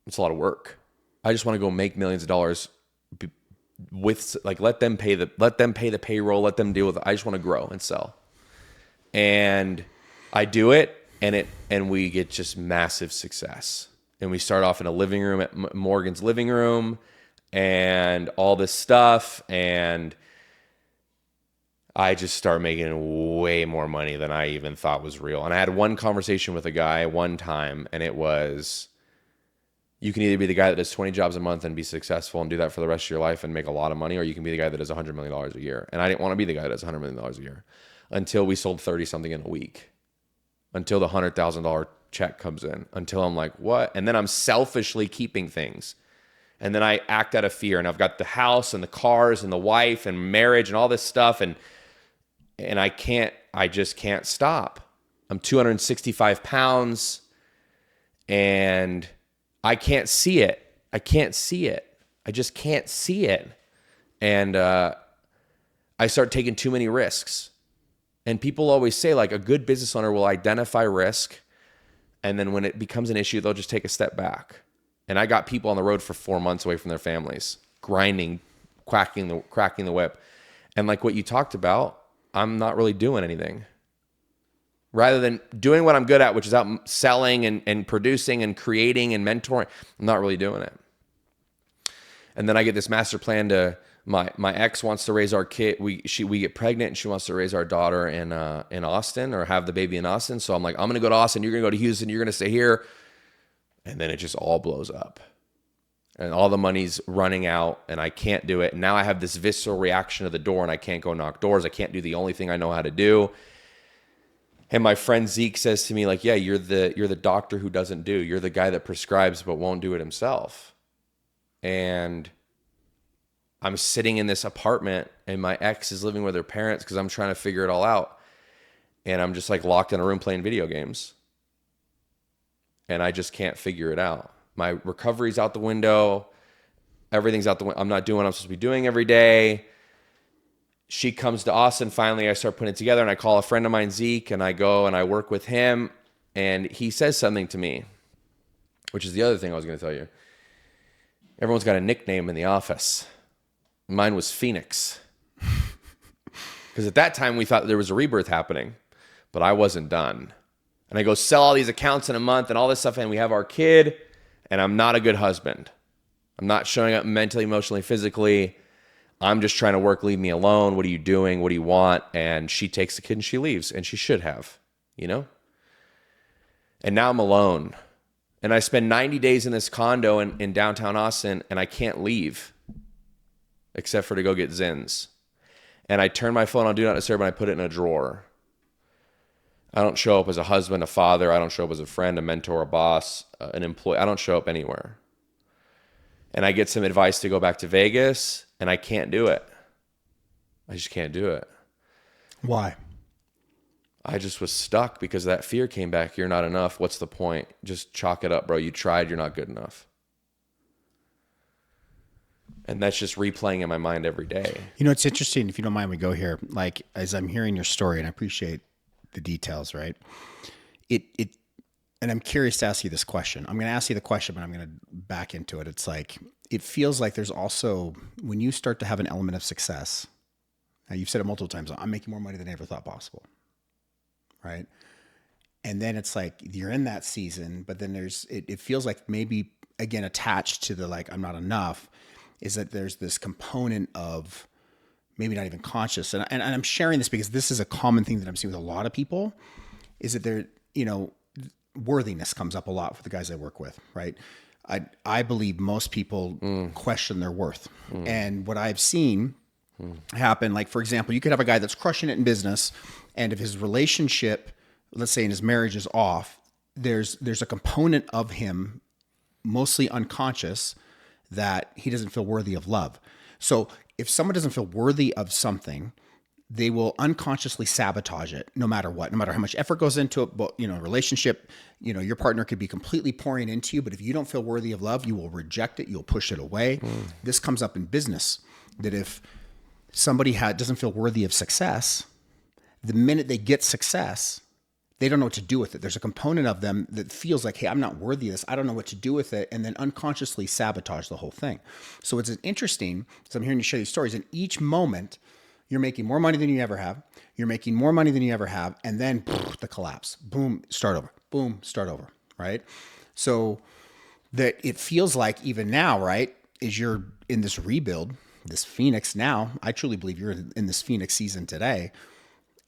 It's a lot of work. I just want to go make millions of dollars with, like, let them pay the payroll, let them deal with it. I just want to grow and sell. And I do it, and we get just massive success. And we start off in a living room at Morgan's living room and all this stuff. And I just start making way more money than I even thought was real. And I had one conversation with a guy one time, and it was, you can either be the guy that does 20 jobs a month and be successful and do that for the rest of your life and make a lot of money, or you can be the guy that does $100 million a year. And I didn't want to be the guy that does $100 million a year until we sold 30 something in a week, until the $100,000 check comes in, until I'm like, what? And then I'm selfishly keeping things. And then I act out of fear, and I've got the house and the cars and the wife and marriage and all this stuff. And I just can't stop. I'm 265 pounds and I can't see it. I just can't see it. And I start taking too many risks. And people always say, like, a good business owner will identify risk, and then when it becomes an issue, they'll just take a step back. And I got people on the road for 4 months away from their families, grinding, cracking the whip. And like what you talked about, I'm not really doing anything. Rather than doing what I'm good at, which is out selling and producing and creating and mentoring, I'm not really doing it. And then I get this master plan to, my ex wants to raise our kid. We get pregnant, and she wants to raise our daughter in Austin, or have the baby in Austin. So I'm like, I'm going to go to Austin. You're going to go to Houston. You're going to stay here. And then it just all blows up. And all the money's running out, and I can't do it. And now I have this visceral reaction to the door, and I can't go knock doors. I can't do the only thing I know how to do. And my friend Zeke says to me, like, yeah, you're the doctor who doesn't do. You're the guy that prescribes but won't do it himself. And I'm sitting in this apartment, and my ex is living with her parents because I'm trying to figure it all out. And I'm just like locked in a room playing video games. And I just can't figure it out. My recovery's out the window. Everything's out the window. I'm not doing what I'm supposed to be doing every day. She comes to Austin. Finally, I start putting it together, and I call a friend of mine, Zeke, and I go and I work with him. And he says something to me, which is the other thing I was going to tell you. Everyone's got a nickname in the office. Mine was Phoenix. Because at that time, we thought there was a rebirth happening, but I wasn't done. And I go sell all these accounts in a month and all this stuff, and we have our kid, and I'm not a good husband. I'm not showing up mentally, emotionally, physically. I'm just trying to work, leave me alone. What are you doing? What do you want? And she takes the kid and she leaves, and she should have, you know? And now I'm alone. And I spend 90 days in this condo in downtown Austin, and I can't leave except for to go get Zins. And I turn my phone on Do Not Disturb, and I put it in a drawer. I don't show up as a husband, a father. I don't show up as a friend, a mentor, a boss, an employee. I don't show up anywhere. And I get some advice to go back to Vegas, and I can't do it. I just can't do it. Why? I just was stuck because that fear came back. You're not enough. What's the point? Just chalk it up, bro. You tried. You're not good enough. And that's just replaying in my mind every day. You know, it's interesting, if you don't mind, we go here. Like, as I'm hearing your story, and I appreciate the details, right? And I'm curious to ask you this question. I'm going to ask you the question, but I'm going to back into it. It's like, it feels like there's also, when you start to have an element of success, now you've said it multiple times, I'm making more money than I ever thought possible, right? And then it's like, you're in that season, but then it feels like maybe, again, attached to the, like, I'm not enough, is that there's this component of maybe not even conscious. And I'm sharing this because this is a common thing that I'm seeing with a lot of people, is that they're, you know, worthiness comes up a lot for the guys I work with, right? I believe most people question their worth. And what I've seen happen, like, for example, you could have a guy that's crushing it in business, and if his relationship, let's say in his marriage, is off, there's a component of him, mostly unconscious, that he doesn't feel worthy of love. So if someone doesn't feel worthy of something, they will unconsciously sabotage it no matter what, no matter how much effort goes into it. But, relationship, your partner could be completely pouring into you, but if you don't feel worthy of love, you will reject it. You'll push it away. This comes up in business, that if somebody doesn't feel worthy of success, the minute they get success, they don't know what to do with it. There's a component of them that feels like, hey, I'm not worthy of this. I don't know what to do with it. And then unconsciously sabotage the whole thing. So it's interesting, because I'm hearing you share these stories, and each moment you're making more money than you ever have. You're making more money than you ever have. And then the collapse, boom, start over, boom, start over, right? So that it feels like even now, right, as you're in this rebuild, this Phoenix now, I truly believe you're in this Phoenix season today,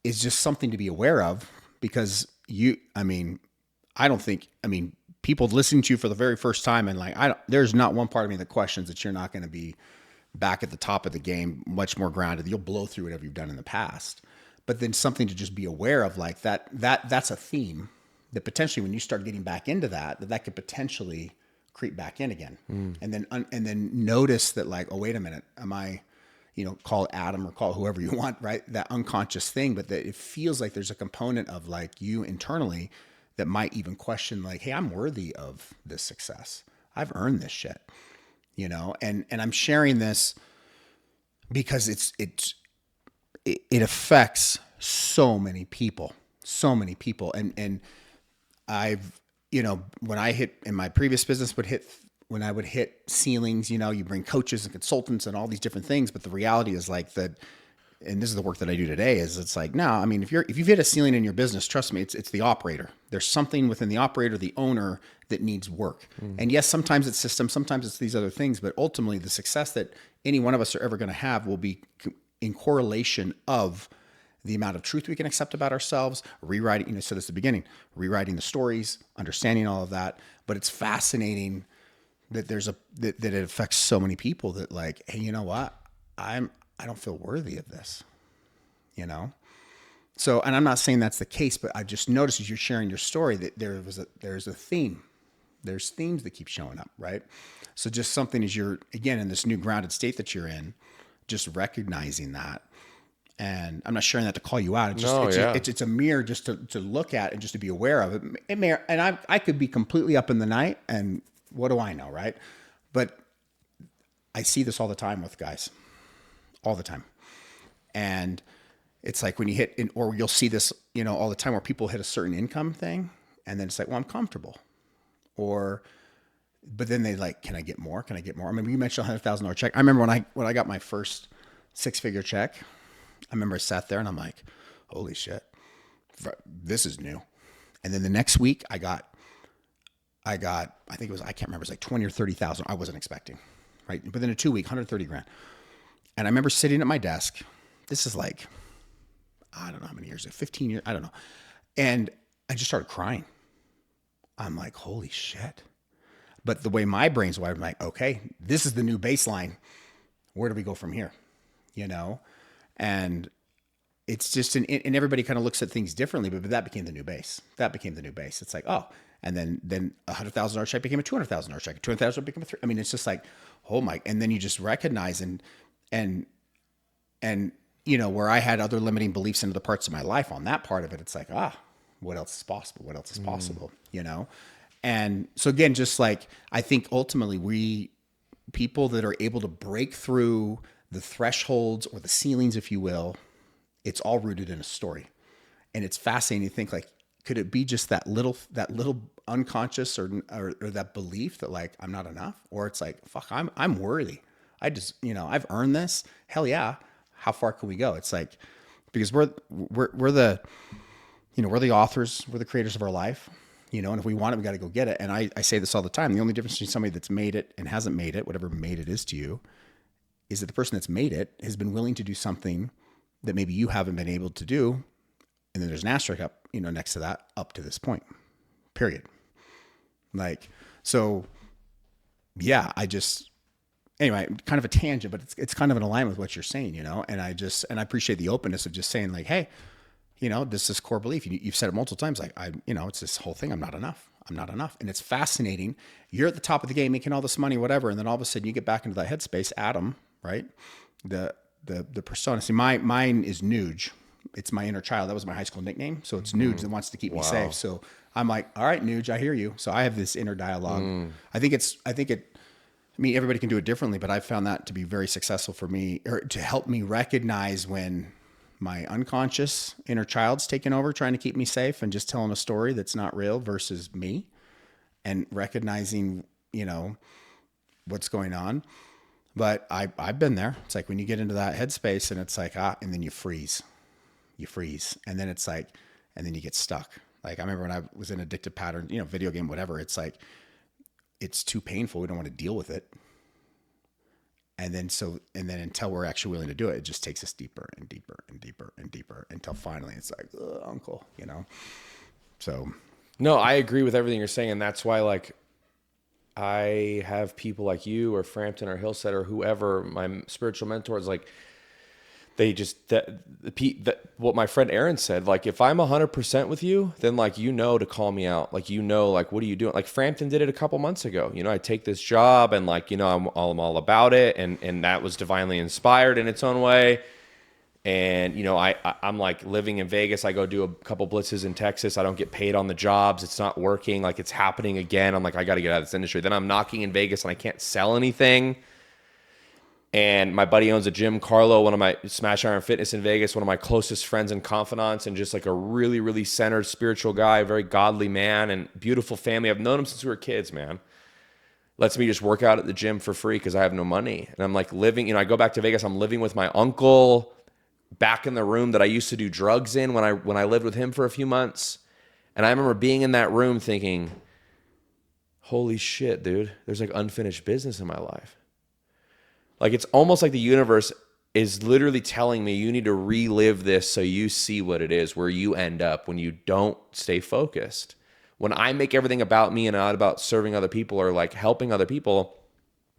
is just something to be aware of. Because people listening to you for the very first time, and there's not one part of me that questions that you're not going to be back at the top of the game, much more grounded. You'll blow through whatever you've done in the past, but then something to just be aware of, like that's a theme that potentially when you start getting back into that could potentially creep back in again. And then notice that, like, oh, wait a minute, am I, call Adam or call whoever you want, right? That unconscious thing, but that it feels like there's a component of, like, you internally that might even question, like, hey, I'm worthy of this success. I've earned this shit, and I'm sharing this because it affects so many people. And I've, when I hit in my previous business when I would hit ceilings, you bring coaches and consultants and all these different things. But the reality is, like, that, and this is the work that I do today, is it's like, no, I mean, if you've hit a ceiling in your business, trust me, it's the operator. There's something within the operator, the owner, that needs work. And yes, sometimes it's systems, sometimes it's these other things, but ultimately the success that any one of us are ever going to have will be in correlation of the amount of truth we can accept about ourselves, rewriting, so that's the beginning, rewriting the stories, understanding all of that. But it's fascinating that that it affects so many people, that, like, hey, you know what? I don't feel worthy of this, So, and I'm not saying that's the case, but I just noticed as you're sharing your story that there's a theme. There's themes that keep showing up, right? So just something as you're, again, in this new grounded state that you're in, just recognizing that. And I'm not sharing that to call you out. It's a mirror just to look at and just to be aware of it. It may, and I could be completely up in the night, and what do I know, right? But I see this all the time with guys, all the time. And it's like when you hit, or you'll see this, all the time, where people hit a certain income thing, and then it's like, well, I'm comfortable. But then they like, can I get more? Can I get more? I remember you mentioned $100,000 check. I remember when I got my first 6-figure check, I remember I sat there and I'm like, holy shit, this is new. And then the next week I got, I think it was, I can't remember, it was like 20 or 30,000. I wasn't expecting, right? But then in 2 weeks, 130 grand. And I remember sitting at my desk. This is like, I don't know how many years, 15 years, I don't know. And I just started crying. I'm like, holy shit. But the way my brain's wired, I'm like, okay, this is the new baseline. Where do we go from here? And it's just, and everybody kind of looks at things differently, but that became the new base. It's like, oh, and then $100,000 check became a $200,000 check. $200,000 became a $3. I mean, it's just like, oh my, and then you just recognize and where I had other limiting beliefs in other parts of my life on that part of it, it's like, what else is possible? What else is possible? And so again, just like, I think ultimately people that are able to break through the thresholds or the ceilings, if you will, it's all rooted in a story. And it's fascinating to think, like, could it be just that little unconscious or that belief that, like, I'm not enough? Or it's like, fuck, I'm worthy. I just, I've earned this. Hell yeah. How far can we go? It's like, because we're the authors, we're the creators of our life, and if we want it, we got to go get it. And I say this all the time. The only difference between somebody that's made it and hasn't made it, whatever made it is to you, is that the person that's made it has been willing to do something that maybe you haven't been able to do. And then there's an asterisk up, next to that, up to this point, period. Like, so yeah, anyway, kind of a tangent, but it's kind of in alignment with what you're saying, and I appreciate the openness of just saying, like, hey, this core belief, you've said it multiple times, like, it's this whole thing. I'm not enough. And it's fascinating. You're at the top of the game, making all this money, whatever. And then all of a sudden you get back into that headspace, Adam, right? the persona. See, mine is Nuge. It's my inner child. That was my high school nickname. So it's Nuge that wants to keep me safe. So I'm like, all right, Nuge, I hear you. So I have this inner dialogue. I think everybody can do it differently, but I've found that to be very successful for me, or to help me recognize when my unconscious inner child's taking over, trying to keep me safe and just telling a story that's not real versus me, and recognizing, what's going on. But I've been there. It's like when you get into that headspace and it's like, and then you freeze. And then it's like, and then you get stuck. Like I remember when I was in an addictive pattern, video game, whatever, it's like, it's too painful. We don't want to deal with it. And then until we're actually willing to do it, it just takes us deeper and deeper and deeper and deeper until finally it's like, uncle, So. No, I agree with everything you're saying. And that's why, like, I have people like you or Frampton or Hillset or whoever, my spiritual mentors, like, they just, what my friend Aaron said, like, if I'm 100% with you, then like, to call me out. Like, like, what are you doing? Like Frampton did it a couple months ago. I take this job and like, I'm all about it. And that was divinely inspired in its own way. And, I'm like living in Vegas. I go do a couple blitzes in Texas. I don't get paid on the jobs. It's not working. Like it's happening again. I'm like, I got to get out of this industry. Then I'm knocking in Vegas and I can't sell anything. And my buddy owns a gym, Carlo, one of my Smash Iron Fitness in Vegas, one of my closest friends and confidants, and just like a really, really centered spiritual guy, a very godly man and beautiful family. I've known him since we were kids, man. Lets me just work out at the gym for free because I have no money. And I'm like living, I go back to Vegas, I'm living with my uncle back in the room that I used to do drugs in when I lived with him for a few months. And I remember being in that room thinking, holy shit, dude, there's like unfinished business in my life. Like it's almost like the universe is literally telling me you need to relive this so you see what it is, where you end up when you don't stay focused. When I make everything about me and not about serving other people or like helping other people,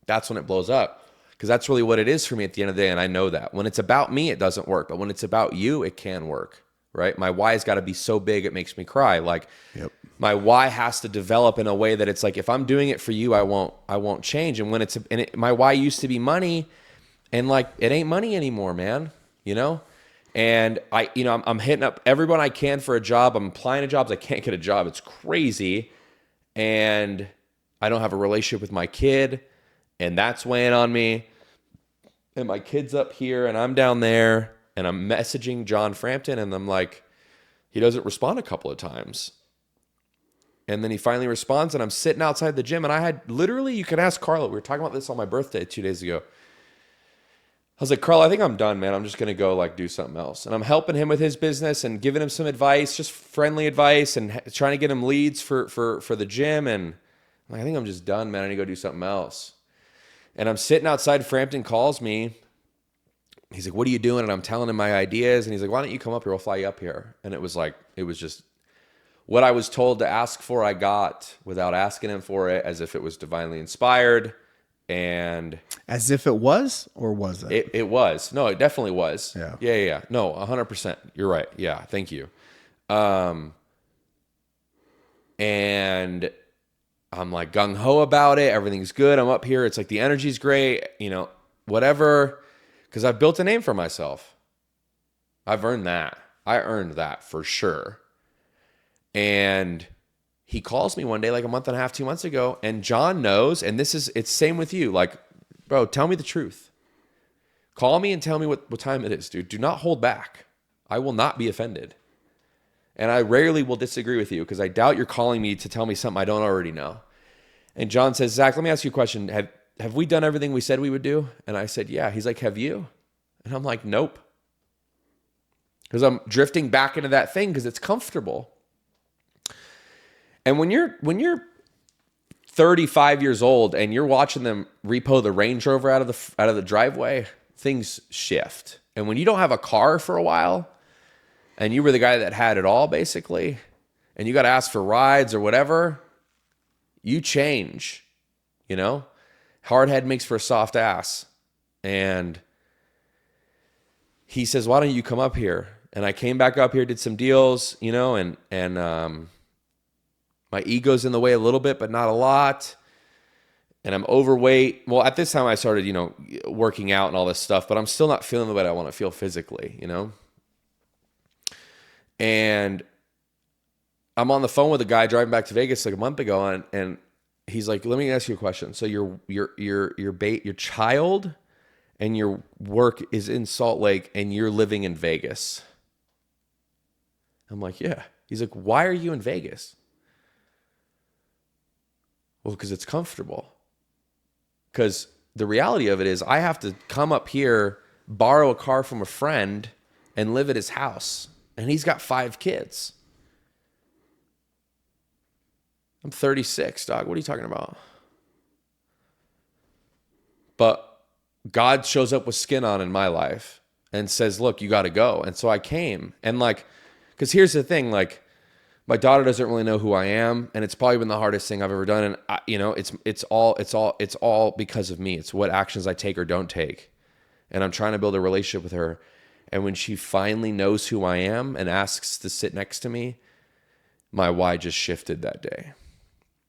that's when it blows up. Because that's really what it is for me at the end of the day, and I know that. When it's about me, it doesn't work. But when it's about you, it can work, right? My why's got to be so big it makes me cry. Like my why has to develop in a way that it's like, if I'm doing it for you, I won't change. And when my why used to be money, and like it ain't money anymore, man. And I'm hitting up everyone I can for a job. I'm applying to jobs. I can't get a job. It's crazy. And I don't have a relationship with my kid, and that's weighing on me. And my kid's up here and I'm down there, and I'm messaging John Frampton, and I'm like, he doesn't respond a couple of times. And then he finally responds, and I'm sitting outside the gym, and I had literally, you can ask Carlo, we were talking about this on my birthday 2 days ago. I was like, Carl, I think I'm done, man. I'm just going to go like do something else. And I'm helping him with his business and giving him some advice, just friendly advice, and trying to get him leads for the gym. And I'm like, I think I'm just done, man. I need to go do something else. And I'm sitting outside. Frampton calls me. He's like, what are you doing? And I'm telling him my ideas. And he's like, why don't you come up here? We'll fly you up here. And it was just what I was told to ask for, I got without asking him for it, as if it was divinely inspired. And as if it was, or was it? It was. No, it definitely was. Yeah. Yeah. No, 100%. You're right. Yeah. Thank you. And I'm like gung-ho about it. Everything's good. I'm up here. It's like the energy's great, whatever. Because I've built a name for myself. I've earned that. I earned that for sure. And he calls me one day, like a month and a half, 2 months ago, and John knows, and it's same with you. Like, bro, tell me the truth. Call me and tell me what time it is, dude. Do not hold back. I will not be offended. And I rarely will disagree with you, because I doubt you're calling me to tell me something I don't already know. And John says, Zach, let me ask you a question. Have we done everything we said we would do? And I said, yeah. He's like, have you? And I'm like, nope. Because I'm drifting back into that thing because it's comfortable. And when you're 35 years old and you're watching them repo the Range Rover out of the driveway, things shift. And when you don't have a car for a while, and you were the guy that had it all basically, and you got to ask for rides or whatever, you change. Hard head makes for a soft ass. And he says, why don't you come up here? And I came back up here, did some deals, and my ego's in the way a little bit, but not a lot. and I'm overweight. Well, at this time I started, working out and all this stuff, but I'm still not feeling the way I want to feel physically, And I'm on the phone with a guy driving back to Vegas like a month ago, and he's like, "Let me ask you a question. So your child and your work is in Salt Lake, and you're living in Vegas?" I'm like, "Yeah." He's like, "Why are you in Vegas?" Well, because it's comfortable. Because the reality of it is I have to come up here, borrow a car from a friend, and live at his house. And he's got 5 kids. I'm 36, dog. What are you talking about? But God shows up with skin on in my life and says, look, you got to go. And so I came. And because here's the thing, my daughter doesn't really know who I am, and it's probably been the hardest thing I've ever done. And it's all because of me. It's what actions I take or don't take. And I'm trying to build a relationship with her. And when she finally knows who I am and asks to sit next to me, my why just shifted that day.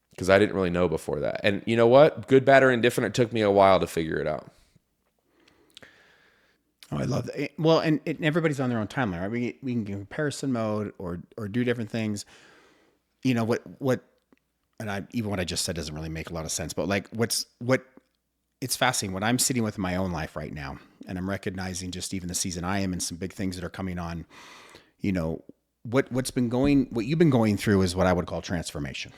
Because I didn't really know before that. And you know what? Good, bad, or indifferent, it took me a while to figure it out. Oh, I love that. Well, and everybody's on their own timeline, right? We can get comparison mode or do different things. And even what I just said doesn't really make a lot of sense. But it's fascinating. What I'm sitting with in my own life right now, and I'm recognizing just even the season I am and some big things that are coming on. What you've been going through is what I would call transformation.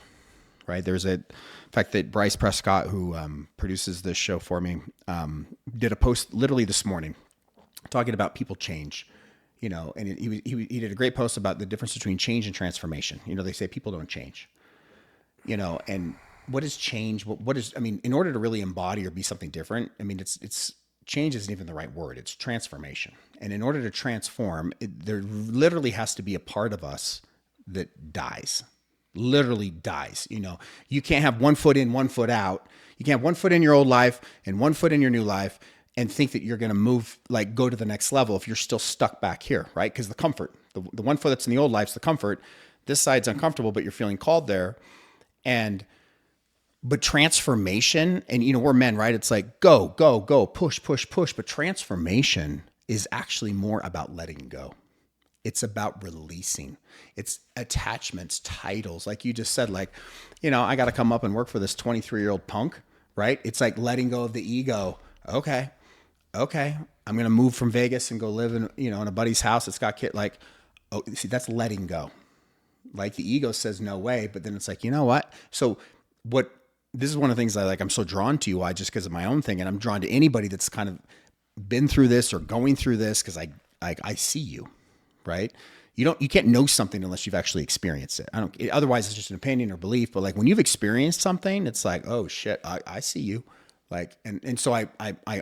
Right. There's in fact that Bryce Prescott, who produces this show for me, did a post literally this morning talking about people change, and he did a great post about the difference between change and transformation. They say people don't change, and what is change? In order to really embody or be something different, it's change isn't even the right word. It's transformation. And in order to transform, there literally has to be a part of us that dies. Literally dies. You can't have 1 foot in, 1 foot out. You can't have 1 foot in your old life and 1 foot in your new life and think that you're going to move, go to the next level if you're still stuck back here, right? Because the comfort, the 1 foot that's in the old life's the comfort. This side's uncomfortable, but you're feeling called there. But transformation, and we're men, right? It's like go, go, go, push, push, push. But transformation is actually more about letting go. It's about releasing. It's attachments, titles. Like you just said, I got to come up and work for this 23-year-old punk, right? It's like letting go of the ego. Okay. I'm going to move from Vegas and go live in a buddy's house that's got kid. That's letting go. The ego says no way, but then it's like, you know what? So this is one of the things I'm so drawn to you. Why? Just because of my own thing. And I'm drawn to anybody that's kind of been through this or going through this because I see you. Right? You can't know something unless you've actually experienced it. Otherwise it's just an opinion or belief. But when you've experienced something, it's like, oh shit, I see you. And so I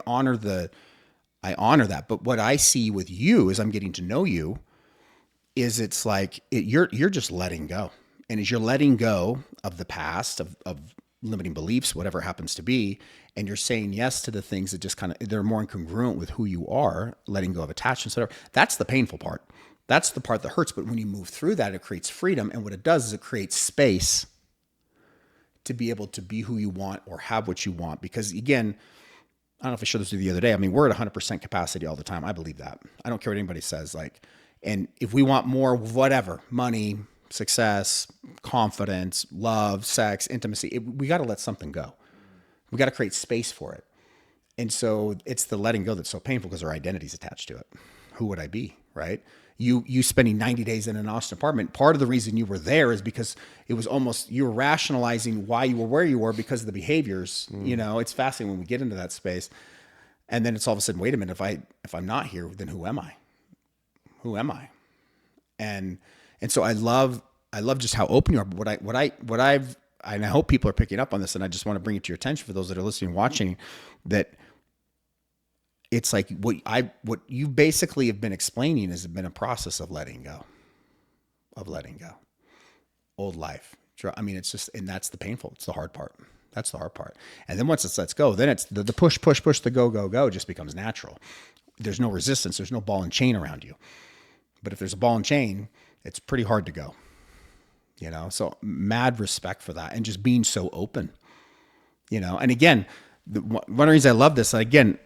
honor that. But what I see with you as I'm getting to know you is you're just letting go. And as you're letting go of the past, of limiting beliefs, whatever it happens to be, and you're saying yes to the things that just they're more incongruent with who you are, letting go of attachments, whatever, that's the painful part. That's the part that hurts. But when you move through that, it creates freedom. And what it does is it creates space to be able to be who you want or have what you want. Because again, I don't know if I showed this to you the other day. We're at 100% capacity all the time. I believe that. I don't care what anybody says. And if we want more, whatever, money, success, confidence, love, sex, intimacy, we got to let something go. We got to create space for it. And so it's the letting go that's so painful because our identity's attached to it. Who would I be, right? You spending 90 days in an Austin apartment, part of the reason you were there is because it was almost, you were rationalizing why you were where you were because of the behaviors. It's fascinating when we get into that space. And then it's all of a sudden, wait a minute, if I'm not here, then who am I? Who am I? And so I love just how open you are. But and I hope people are picking up on this, and I just want to bring it to your attention for those that are listening and watching, that it's like what you basically have been explaining has been a process of letting go. Old life. It's just, and that's the painful. It's the hard part. That's the hard part. And then once it lets go, then it's the push, the go, go, go just becomes natural. There's no resistance. There's no ball and chain around you. But if there's a ball and chain, it's pretty hard to go. So mad respect for that, and just being so open. And again, one of the reasons I love this, again,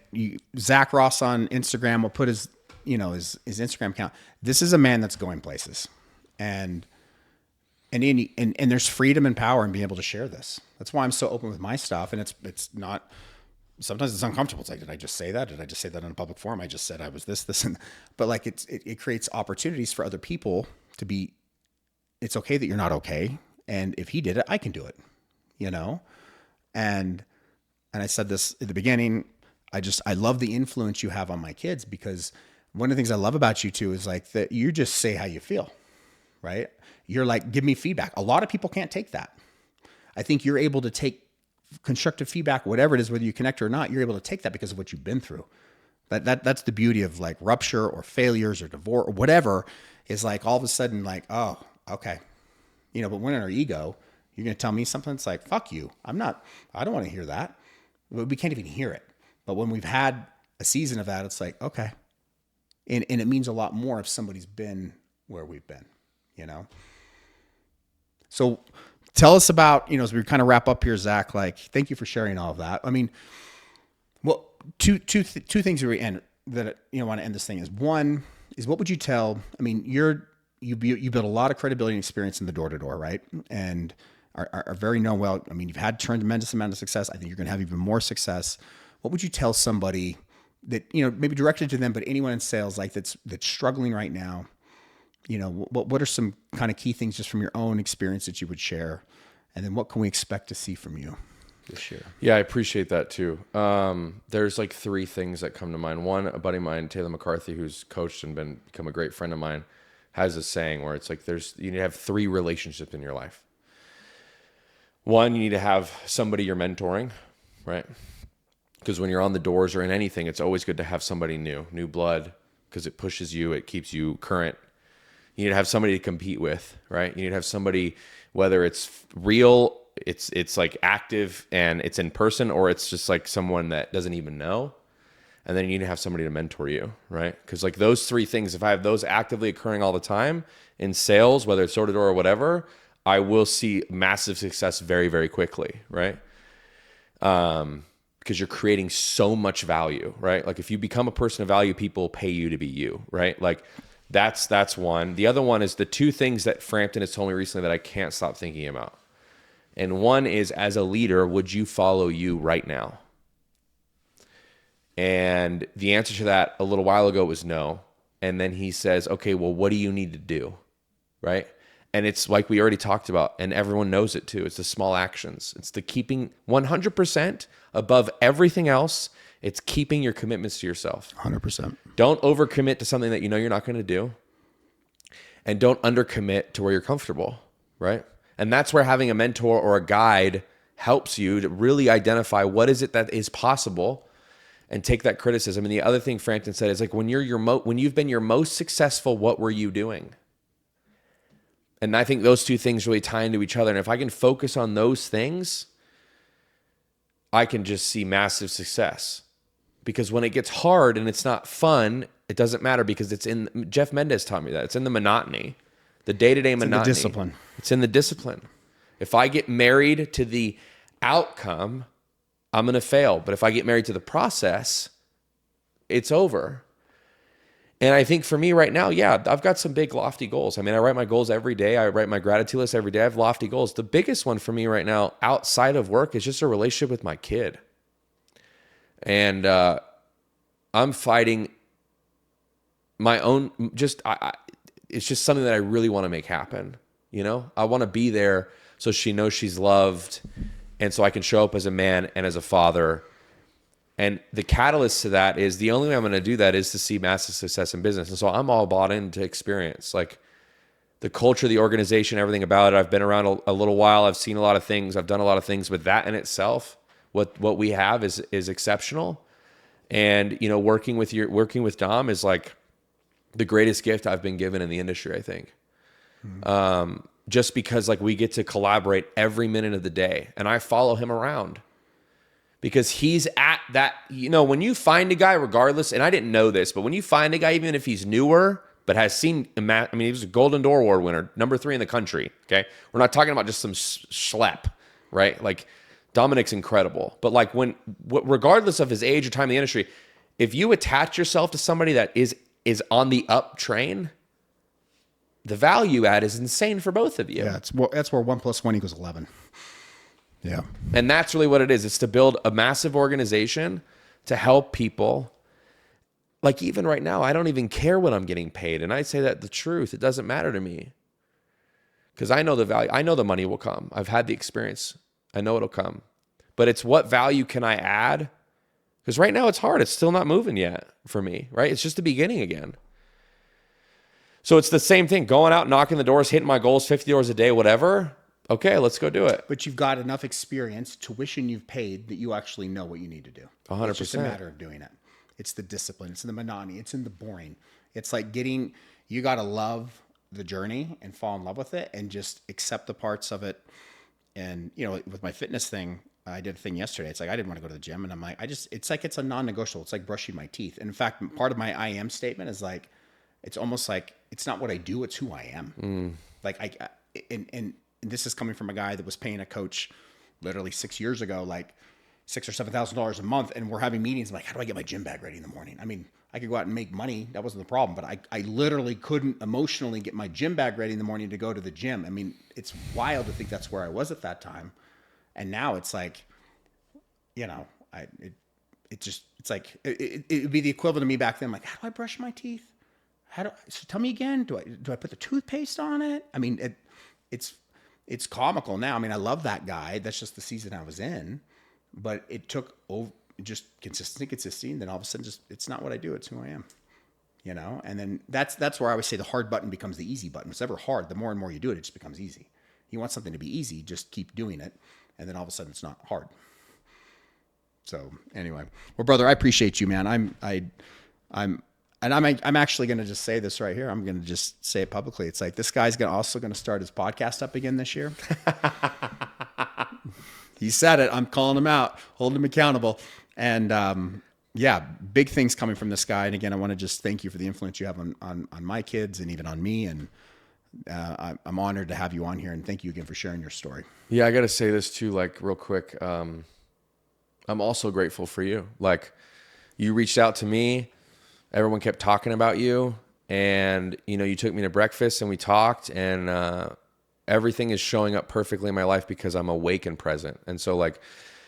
Zac Ross on Instagram will put his Instagram account. This is a man that's going places, and there's freedom and power in being able to share this. That's why I'm so open with my stuff. And it's not, sometimes it's uncomfortable. It's like, did I just say that? Did I just say that in a public forum? I just said I was this, but like it creates opportunities for other people to be, it's okay that you're not okay. And if he did it, I can do it, and I said this at the beginning, I love the influence you have on my kids, because one of the things I love about you too is like that you just say how you feel, right? You're like, give me feedback. A lot of people can't take that. I think you're able to take constructive feedback, whatever it is, whether you connect or not, you're able to take that because of what you've been through. That's the beauty of like rupture or failures or divorce or whatever, is like all of a sudden like, oh, okay. But when in our ego, you're going to tell me something that's like, fuck you. I don't want to hear that. We can't even hear it. But when we've had a season of that, it's like, okay. And it means a lot more if somebody's been where we've been, So tell us about, as we kind of wrap up here, Zac, like, thank you for sharing all of that. I mean, well, two things we end that, want to end this thing is, one is, what would you tell, I mean, you built a lot of credibility and experience in the door-to-door, right? And are very known well. I mean, you've had tremendous amount of success. I think you're going to have even more success. What would you tell somebody that, maybe directed to them, but anyone in sales, like that's struggling right now? What are some kind of key things just from your own experience that you would share? And then what can we expect to see from you this year? Yeah, I appreciate that too. There's like three things that come to mind. One, a buddy of mine, Taylor McCarthy, who's coached and become a great friend of mine, has a saying where it's like, you need to have three relationships in your life. One, you need to have somebody you're mentoring, right? Because when you're on the doors or in anything, it's always good to have somebody new blood, because it pushes you, it keeps you current. You need to have somebody to compete with, right? You need to have somebody, whether it's real, it's like active and it's in person, or it's just like someone that doesn't even know. And then you need to have somebody to mentor you, right? Because like those three things, if I have those actively occurring all the time in sales, whether it's door to door or whatever, I will see massive success very, very quickly, right? Because you're creating so much value, right? Like if you become a person of value, people pay you to be you, right? Like that's one. The other one is the two things that Frampton has told me recently that I can't stop thinking about. And one is, as a leader, would you follow you right now? And the answer to that a little while ago was no. And then he says, okay, well, what do you need to do, right? And it's like we already talked about, and everyone knows it too. It's the small actions. It's the keeping 100% above everything else. It's keeping your commitments to yourself. 100%. Don't overcommit to something that you know you're not going to do. And don't undercommit to where you're comfortable, right? And that's where having a mentor or a guide helps you to really identify what is it that is possible and take that criticism. And the other thing Frampton said is like, when you've been your most successful, what were you doing? And I think those two things really tie into each other. And if I can focus on those things, I can just see massive success. Because when it gets hard and it's not fun, it doesn't matter, because Jeff Mendez taught me that. It's in the monotony, the day-to-day monotony. It's in the discipline. It's in the discipline. If I get married to the outcome, I'm going to fail. But if I get married to the process, it's over. And I think for me right now, yeah, I've got some big lofty goals. I mean, I write my goals every day. I write my gratitude list every day. I have lofty goals. The biggest one for me right now outside of work is just a relationship with my kid. And I'm fighting my own, it's just something that I really want to make happen. I want to be there so she knows she's loved, and so I can show up as a man and as a father. And the catalyst to that is, the only way I'm going to do that is to see massive success in business. And so I'm all bought into experience, like the culture, the organization, everything about it. I've been around a little while. I've seen a lot of things. I've done a lot of things, but that in itself, what we have is exceptional. And, working with Dom is like the greatest gift I've been given in the industry, I think. Just because like we get to collaborate every minute of the day, and I follow him around. Because he's at that, when you find a guy, regardless, and I didn't know this, but when you find a guy, even if he's newer, but has seen, he was a Golden Door Award winner, number 3 in the country, okay? We're not talking about just some schlep, right? Like, Dominic's incredible. But like regardless of his age or time in the industry, if you attach yourself to somebody that is on the up train, the value add is insane for both of you. Yeah, that's where 1 + 1 = 11. Yeah. And that's really what it is. It's to build a massive organization to help people. Like even right now, I don't even care what I'm getting paid. And I say that the truth. It doesn't matter to me. Because I know the value. I know the money will come. I've had the experience. I know it'll come. But it's what value can I add? Because right now it's hard. It's still not moving yet for me, right? It's just the beginning again. So it's the same thing. Going out, knocking the doors, hitting my goals, 50 doors a day, whatever. Okay, let's go do it. But you've got enough experience, tuition you've paid, that you actually know what you need to do. 100%. It's just a matter of doing it. It's the discipline. It's in the monotony. It's in the boring. It's like you got to love the journey and fall in love with it and just accept the parts of it. And, with my fitness thing, I did a thing yesterday. It's like, I didn't want to go to the gym. And I'm like, it's like, it's a non-negotiable. It's like brushing my teeth. And in fact, part of my I am statement is like, it's almost like, it's not what I do, it's who I am. Like and this is coming from a guy that was paying a coach literally 6 years ago, like $6,000 or $7,000 a month. And we're having meetings. I'm like, how do I get my gym bag ready in the morning? I mean, I could go out and make money. That wasn't the problem, but I literally couldn't emotionally get my gym bag ready in the morning to go to the gym. I mean, it's wild to think that's where I was at that time. And now it's like, it's like, it would be the equivalent of me back then. Like, how do I brush my teeth? So tell me again, do I put the toothpaste on it? I mean, it's comical now. I mean, I love that guy. That's just the season I was in, but it took just consistency. And then all of a sudden it's not what I do. It's who I am, and then that's where I always say the hard button becomes the easy button. It's ever hard. The more and more you do it, it just becomes easy. You want something to be easy, just keep doing it. And then all of a sudden it's not hard. So anyway, well, brother, I appreciate you, man. I'm actually going to just say this right here. I'm going to just say it publicly. It's like, this guy's also going to start his podcast up again this year. He said it. I'm calling him out, holding him accountable. And big things coming from this guy. And again, I want to just thank you for the influence you have on my kids and even on me. And I'm honored to have you on here. And thank you again for sharing your story. Yeah, I got to say this too, like real quick. I'm also grateful for you. Like, you reached out to me. Everyone kept talking about you, and you took me to breakfast and we talked, and everything is showing up perfectly in my life because I'm awake and present. And so like,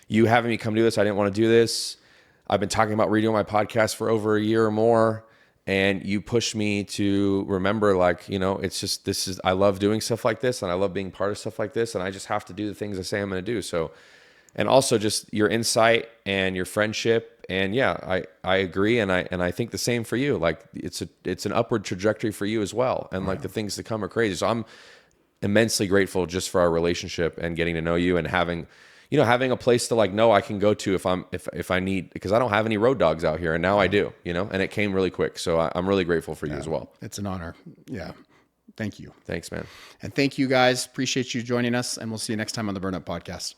you having me come do this, I didn't want to do this. I've been talking about redoing my podcast for over a year or more, and you pushed me to remember, like, it's just, I love doing stuff like this, and I love being part of stuff like this, and I just have to do the things I say I'm going to do. So, and also just your insight and your friendship. And yeah, I agree. And I think the same for you. Like, it's an upward trajectory for you as well. And like, the things to come are crazy. So I'm immensely grateful just for our relationship and getting to know you, and having a place to like know I can go to if I need, because I don't have any road dogs out here, and now I do, and it came really quick. So I'm really grateful for you as well. It's an honor. Yeah. Thank you. Thanks, man. And thank you guys. Appreciate you joining us, and we'll see you next time on the Burn Up Podcast.